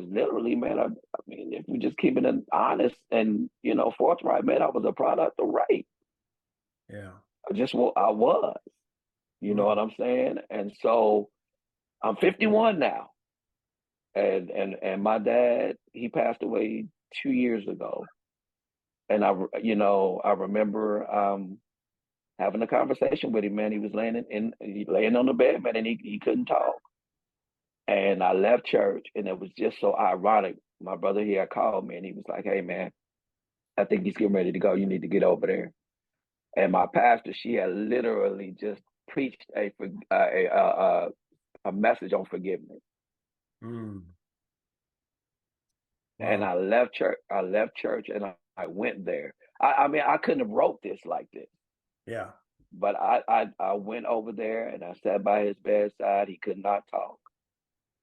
literally, man. I mean, if we just keep it honest and forthright, man, I was a product of rape. Yeah. I was. You know what I'm saying? And so I'm 51 now. And my dad, he passed away 2 years ago. And I remember having a conversation with him, man. He was laying on the bed, man, and he couldn't talk. And I left church, and it was just so ironic. My brother here called me, and he was like, "Hey, man, I think he's getting ready to go. You need to get over there." And my pastor, she had literally just preached a message on forgiveness. Wow. And I left church, and I went there. I mean, I couldn't have wrote this like this. Yeah. But I went over there and I sat by his bedside. He could not talk.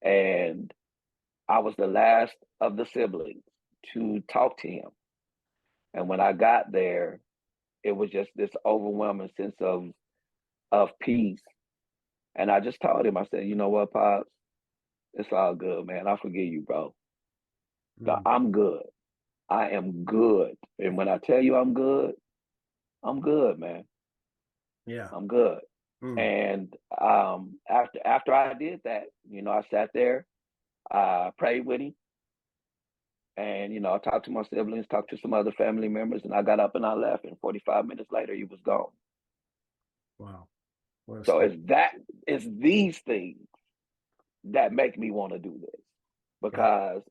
And I was the last of the siblings to talk to him. And when I got there, it was just this overwhelming sense of peace. And I just told him, I said, "You know what, Pops? It's all good, man. I forgive you, bro. I'm good. I am good. And when I tell you I'm good, man. Yeah. I'm good." And after I did that, I sat there, prayed with him, and I talked to my siblings, talked to some other family members, and I got up and I left. And 45 minutes later, he was gone. Wow. So it's these things that make me want to do this, because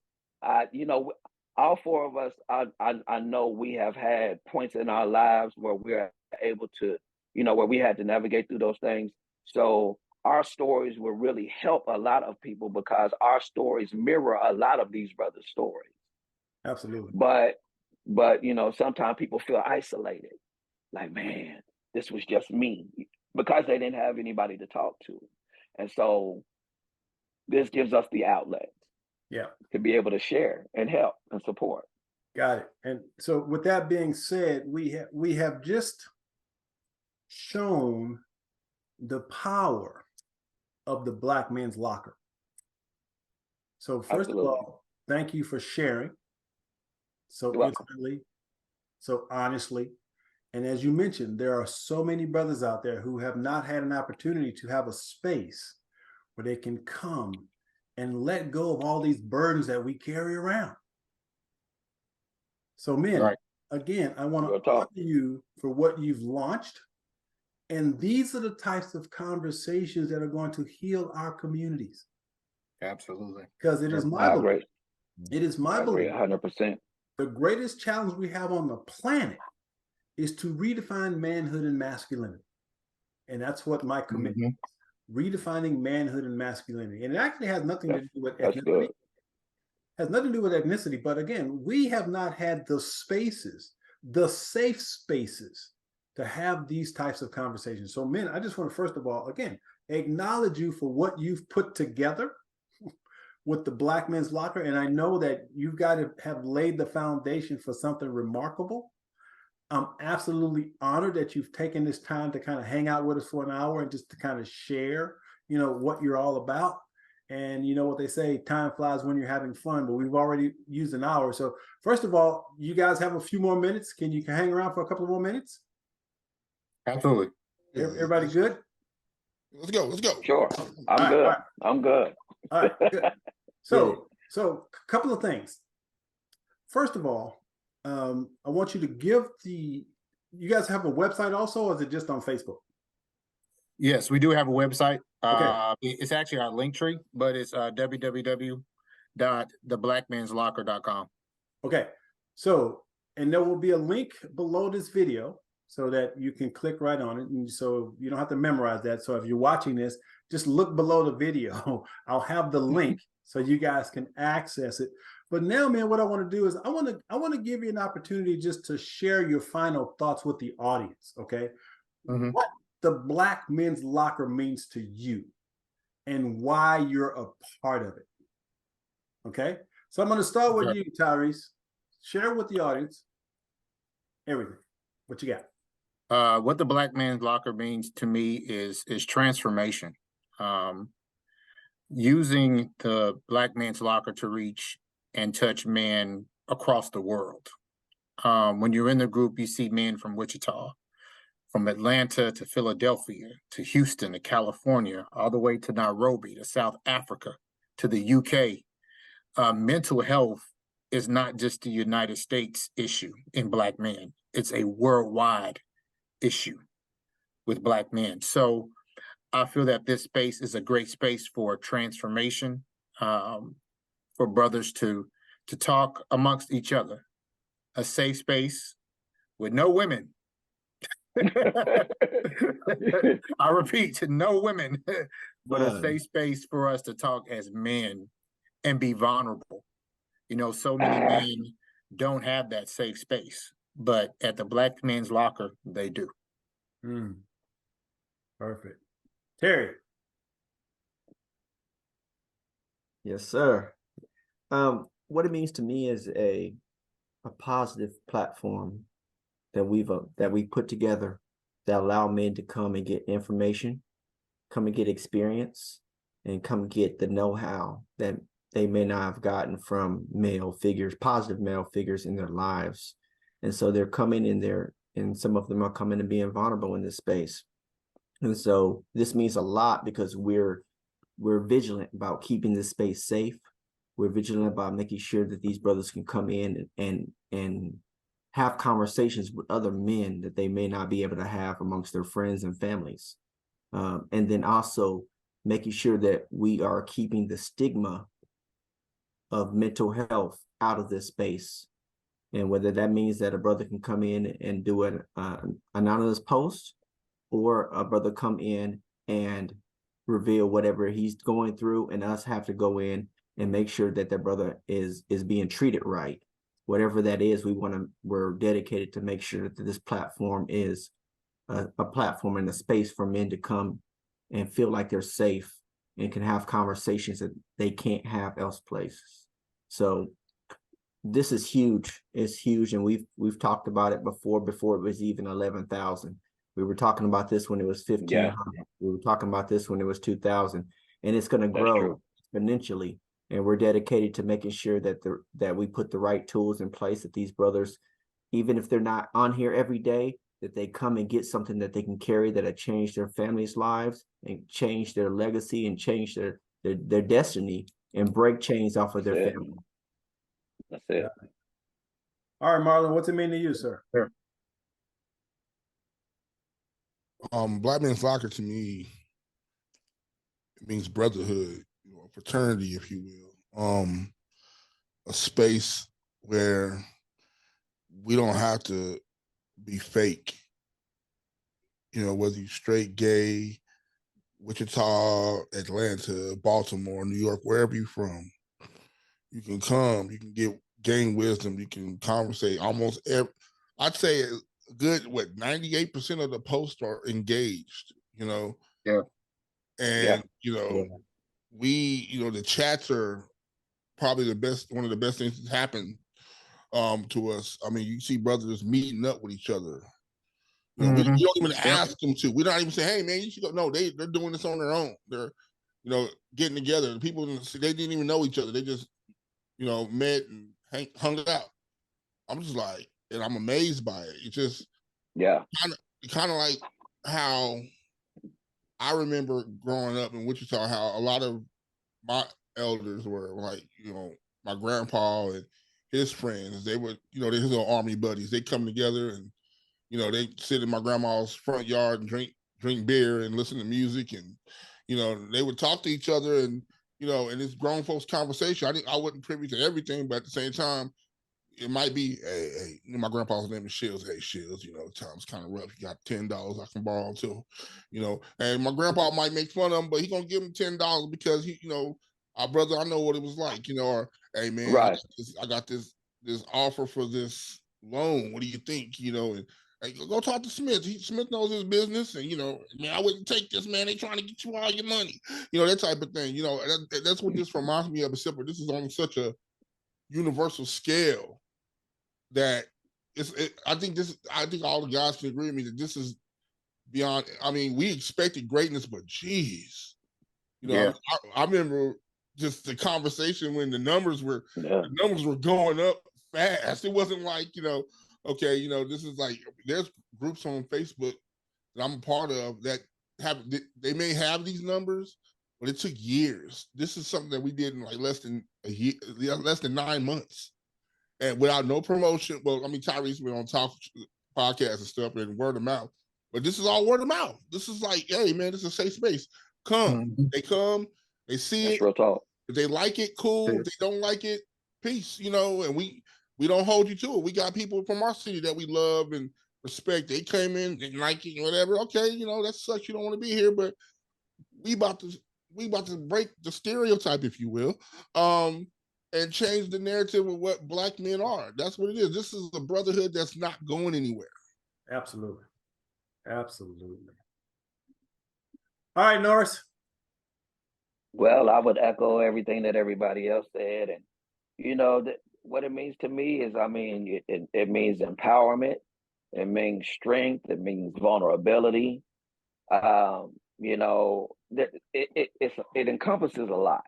all four of us, I know we have had points in our lives where we're able to, where we had to navigate through those things. So our stories will really help a lot of people, because our stories mirror a lot of these brothers' stories. Absolutely. But sometimes people feel isolated. Like, man, this was just me, because they didn't have anybody to talk to. And so this gives us the outlet to be able to share and help and support. Got it. And so with that being said, we have just shown the power of the Black Men's Locker. So first of all, thank you for sharing so intimately, so honestly. And as you mentioned, there are so many brothers out there who have not had an opportunity to have a space where they can come and let go of all these burdens that we carry around. So men, again, I want to honor you for what you've launched. And these are the types of conversations that are going to heal our communities. Absolutely. Because it is my belief. It is my belief. 100%. The greatest challenge we have on the planet is to redefine manhood and masculinity. And that's what my commitment is. Redefining manhood and masculinity. And it actually has nothing to do with ethnicity. Has nothing to do with ethnicity. But again, we have not had the spaces, the safe spaces, to have these types of conversations. So men, I just want to, first of all, again, acknowledge you for what you've put together with the Black Men's Locker. And I know that you've got to have laid the foundation for something remarkable. I'm absolutely honored that you've taken this time to kind of hang out with us for an hour and just to kind of share, what you're all about. And you know what they say, time flies when you're having fun, but we've already used an hour. So first of all, you guys have a few more minutes. Can you hang around for a couple of more minutes? Absolutely. Everybody good? Let's go. Sure. I'm good. Right. I'm good. All right, good. So a couple of things. First of all, I want you to give you guys have a website also, or is it just on Facebook? Yes, we do have a website. Okay. It's actually our link tree, but it's www.theblackmanslocker.com. Okay. So, and there will be a link below this video so that you can click right on it. And so you don't have to memorize that. So if you're watching this, just look below the video. I'll have the link so you guys can access it. But now, man, what I want to do is I want to give you an opportunity just to share your final thoughts with the audience. Okay. What the Black Men's Locker means to you and why you're a part of it. Okay. So I'm going to start with you, Tyrese. Share with the audience everything. What you got? What the Black Man's Locker means to me is transformation. Using the Black Man's Locker to reach and touch men across the world. When you're in the group, you see men from Wichita, from Atlanta to Philadelphia, to Houston, to California, all the way to Nairobi, to South Africa, to the UK. Mental health is not just a United States issue in Black men. It's a worldwide issue with Black men. So I feel that this space is a great space for transformation, for brothers to talk amongst each other. A safe space with no women. I repeat, no women, but a safe space for us to talk as men and be vulnerable. So many men don't have that safe space, but at the Black Men's Locker, they do. Perfect. Terry. Yes, sir. What it means to me is a positive platform that we put together that allow men to come and get information, come and get experience, and come get the know-how that they may not have gotten from male figures, positive male figures in their lives. And so they're coming in there, and some of them are coming and being vulnerable in this space. And so this means a lot because we're vigilant about keeping this space safe. We're vigilant about making sure that these brothers can come in and have conversations with other men that they may not be able to have amongst their friends and families. And then also making sure that we are keeping the stigma of mental health out of this space. And whether that means that a brother can come in and do an anonymous post, or a brother come in and reveal whatever he's going through, and us have to go in and make sure that that brother is being treated right. Whatever that is, we're dedicated to make sure that this platform is a platform and a space for men to come and feel like they're safe and can have conversations that they can't have else places. So this is huge. It's huge, and we've talked about it before it was even 11,000. We were talking about this when it was 1,500. We were talking about this when it was 2,000, and it's going to grow exponentially. And we're dedicated to making sure that we put the right tools in place, that these brothers, even if they're not on here every day, that they come and get something that they can carry that have changed their families' lives and change their legacy and change their destiny and break chains off of their family. That's it. All right, Marlon, what's it mean to you, sir? Sure. Black Men's Locker to me, it means brotherhood, fraternity, if you will. A space where we don't have to be fake. Whether you're straight, gay, Wichita, Atlanta, Baltimore, New York, wherever you're from, you can come, you can gain wisdom, you can conversate almost I'd say a good, 98% of the posts are engaged, Yeah. And, the chats are probably one of the best things that's happened to us. I mean, you see brothers meeting up with each other. We don't even ask them to. We don't even say, "Hey, man, you should go." No, they're doing this on their own. They're, getting together. The people, they didn't even know each other. They just, met and hung out. I'm just like, and I'm amazed by it. It's just, kind of like how I remember growing up in Wichita, how a lot of my elders were like, my grandpa and his friends. They were, they're his little army buddies. They come together and, they sit in my grandma's front yard and drink beer and listen to music, and they would talk to each other, and in this grown folks conversation. I wasn't privy to everything, but at the same time, it might be, hey, my grandpa's name is Shields. Hey, Shields, time's kind of rough. You got $10 I can borrow until, and my grandpa might make fun of him, but he gonna give him $10 because he, our brother, I know what it was like, or, hey man, I got this offer for this loan. What do you think? And hey, go talk to Smith. Smith knows his business, and man, I wouldn't take this, man. They trying to get you all your money, that type of thing. That's what this reminds me of. Except for this is on such a universal scale that I think all the guys can agree with me that this is beyond. I mean, we expected greatness, but geez, I remember just the conversation when the numbers were going up fast. It wasn't like, okay, this is like, there's groups on Facebook that I'm a part of that they may have these numbers, but it took years. This is something that we did in like less than a year, less than 9 months. And without no promotion. Well, I mean, Tyrese went on talk podcasts and stuff and word of mouth, but this is all word of mouth. This is like, hey man, this is a safe space. Come, they come, they see That's it. real talk. If they like it, cool. If they don't like it, peace. And we don't hold you to it. We got people from our city that we love and respect. They came in, didn't like it, whatever. Okay, that sucks. You don't want to be here, but we about to break the stereotype, if you will. And change the narrative of what Black men are. That's what it is. This is a brotherhood that's not going anywhere. Absolutely. Absolutely. All right, Norris. Well, I would echo everything that everybody else said. And, what it means to me is, I mean, it means empowerment. It means strength. It means vulnerability. It encompasses a lot.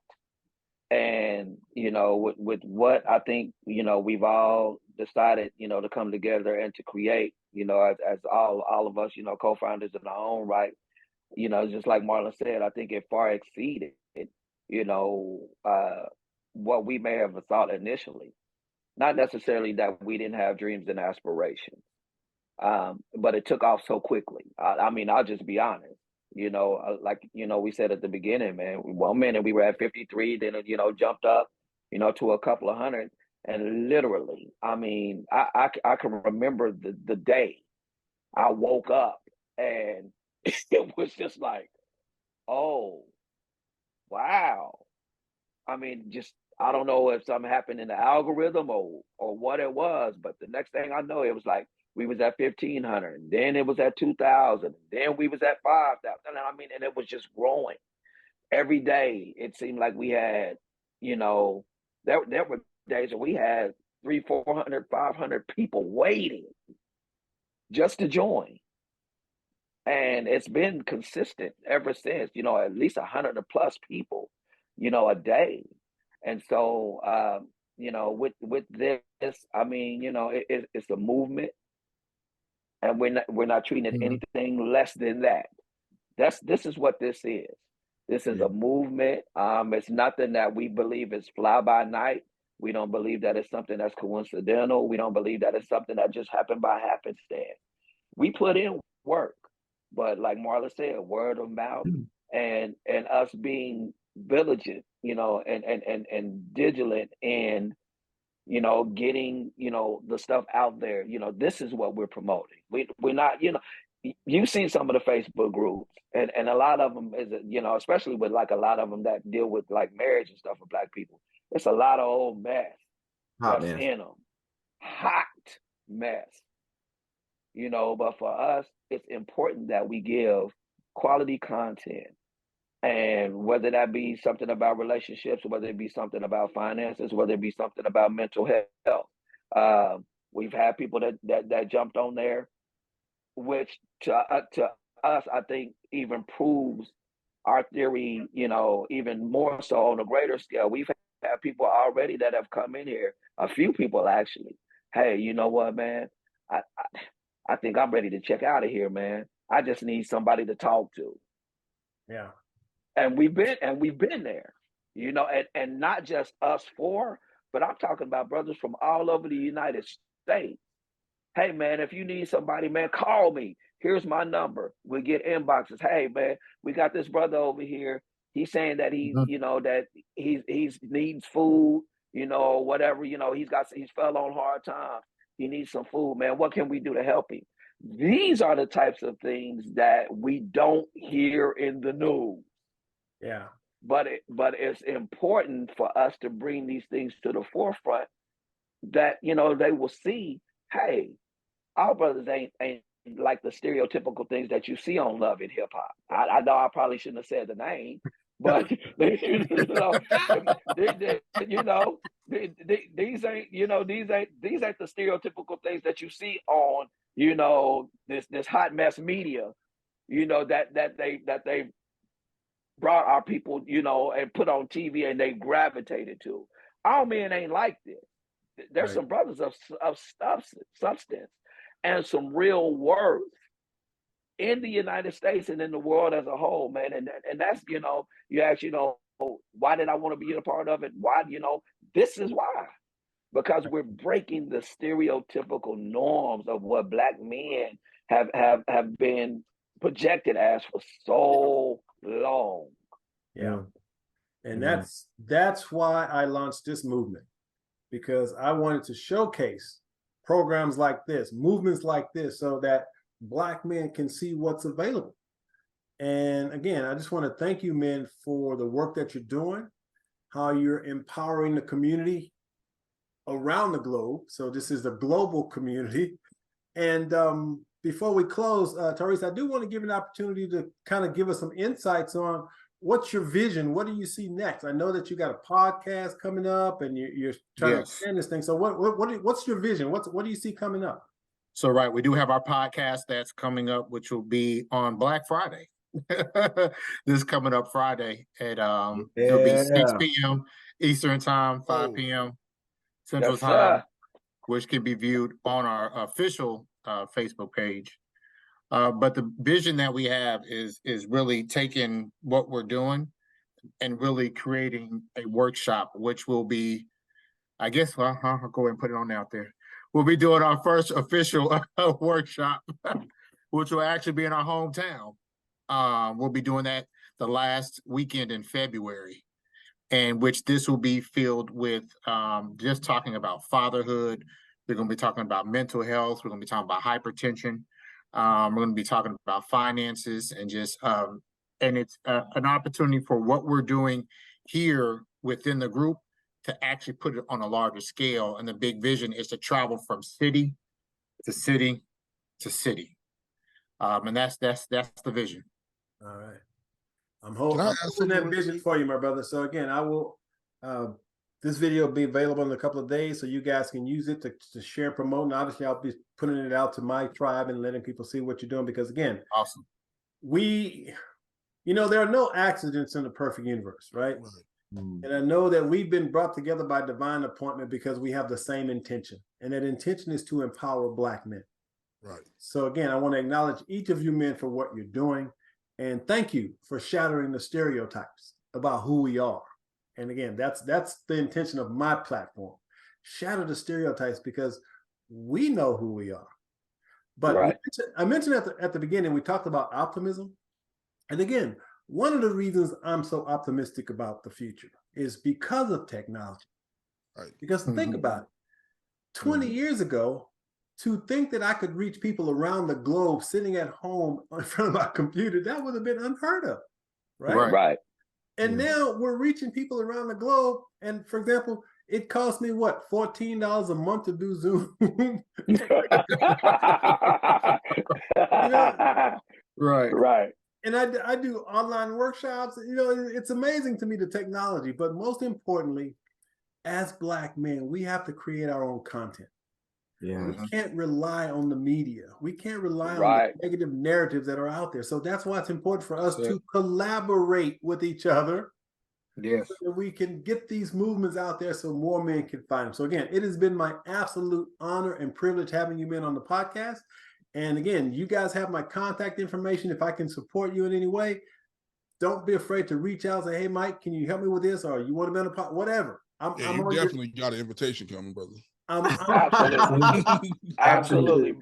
And, with what I think, we've all decided, to come together and to create, as all of us, co-founders in our own right, just like Marlon said, I think it far exceeded, what we may have thought initially. Not necessarily that we didn't have dreams and aspirations, but it took off so quickly. I mean, I'll just be honest. Like, we said at the beginning, man, 1 minute we were at 53, then it, jumped up, to a couple of hundred. And literally, I mean, I can remember the day I woke up and it was just like, oh, wow. I mean, just I don't know if something happened in the algorithm or what it was, but the next thing I know, it was like we was at 1,500, and then it was at 2,000, then we was at 5,000. I mean, and it was just growing every day. It seemed like we had, there were days where we had 300, 400, 500 people waiting just to join. And it's been consistent ever since, at least 100 plus people, a day. And so, with this, I mean, it's a movement, and we're not treating it anything less than that. This is what this is. This is a movement. It's nothing that we believe is fly by night. We don't believe that it's something that's coincidental. We don't believe that it's something that just happened by happenstance. We put in work, but like Marla said, word of mouth and us being vigilant, and vigilant and getting the stuff out there. This is what we're promoting. We're not, you've seen some of the Facebook groups, and a lot of them is, especially with like a lot of them that deal with like marriage and stuff for Black people. It's a lot of old mess Hot that's mess. in them, hot mess. But for us, it's important that we give quality content. And whether that be something about relationships, whether it be something about finances, whether it be something about mental health, we've had people that jumped on there, which to us, I think, even proves our theory, even more so on a greater scale. We've had people already that have come in here, a few people actually. Hey, you know what, man? I think I'm ready to check out of here, man. I just need somebody to talk to. Yeah. And we've been there, and not just us four, but I'm talking about brothers from all over the United States. Hey, man, if you need somebody, man, call me. Here's my number. We get inboxes. Hey, man, we got this brother over here. He's saying that that he's needs food, or whatever. He's fell on hard times. He needs some food, man. What can we do to help him? These are the types of things that we don't hear in the news. Yeah. But it's important for us to bring these things to the forefront that, they will see, hey, our brothers ain't like the stereotypical things that you see on Love and Hip Hop. I know I probably shouldn't have said the name, but these ain't, these ain't the stereotypical things that you see on, this hot mess media, that they brought our people, and put on TV and they gravitated to. Our men ain't like this. There's some brothers of substance and some real worth in the United States and in the world as a whole, man. And that's, you ask, why did I want to be a part of it? Why, this is why. Because we're breaking the stereotypical norms of what Black men have been projected as for so long. Yeah. And that's why I launched this movement, because I wanted to showcase programs like this, movements like this, so that Black men can see what's available. And again, I just want to thank you, men, for the work that you're doing, how you're empowering the community around the globe. So this is the global community. And before we close, Tyrese, I do want to give you an opportunity to kind of give us some insights on what's your vision. What do you see next? I know that you got a podcast coming up, and you're trying to extend this thing. So what's your vision? What do you see coming up? So we do have our podcast that's coming up, which will be on Black Friday. This coming up Friday at it'll be 6 p.m. Eastern time, 5 p.m. Central time, which can be viewed on our official Facebook page. But the vision that we have is really taking what we're doing and really creating a workshop, which will be, I guess, I'll go ahead and put it on out there. We'll be doing our first official workshop, which will actually be in our hometown. We'll be doing that the last weekend in February, in which this will be filled with just talking about fatherhood. We're going to be talking about mental health. We're going to be talking about hypertension. We're going to be talking about finances and just, and it's an opportunity for what we're doing here within the group to actually put it on a larger scale. And the big vision is to travel from city to city to city. And that's the vision. All right. I'm Can I holding ask that something? vision for you, my brother. So again, I will, this video will be available in a couple of days, so you guys can use it to share, promote. And obviously, I'll be putting it out to my tribe and letting people see what you're doing, because again, Awesome. there are no accidents in the perfect universe, right? And I know that we've been brought together by divine appointment because we have the same intention. And that intention is to empower Black men. Right. So again, I want to acknowledge each of you men for what you're doing. And thank you for shattering the stereotypes about who we are. And again, that's the intention of my platform. Shatter the stereotypes, because we know who we are. But Right. I mentioned at the beginning, we talked about optimism. And again, one of the reasons I'm so optimistic about the future is because of technology. Right. Because think about it. 20 years ago, to think that I could reach people around the globe sitting at home in front of my computer, that would have been unheard of, right? Right. And now we're reaching people around the globe. And for example, it costs me what, $14 a month to do Zoom? Right. Right. And I do online workshops. It's amazing to me, the technology. But most importantly, as Black men, we have to create our own content. Yeah. We can't rely on the media. We can't rely on Right. the negative narratives that are out there. So that's why it's important for us That's to collaborate with each other, Yes. so that we can get these movements out there so more men can find them. So again, it has been my absolute honor and privilege having you men on the podcast. And again, you guys have my contact information. If I can support you in any way, don't be afraid to reach out and say, hey, Mike, can you help me with this? Or you want to be on the podcast? Whatever. Yeah, you definitely got an invitation coming, brother. Absolutely. Absolutely.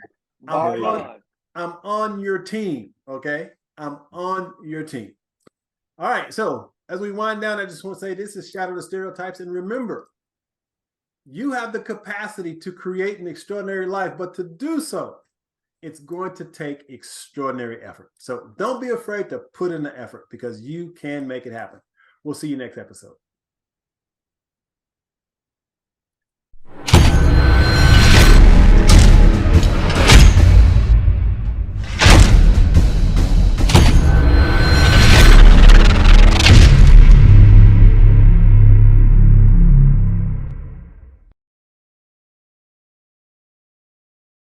I'm on your team. Okay. I'm on your team. All right. So as we wind down, I just want to say this is Shatter the Stereotypes. And remember, you have the capacity to create an extraordinary life, but to do so, it's going to take extraordinary effort. So don't be afraid to put in the effort, because you can make it happen. We'll see you next episode.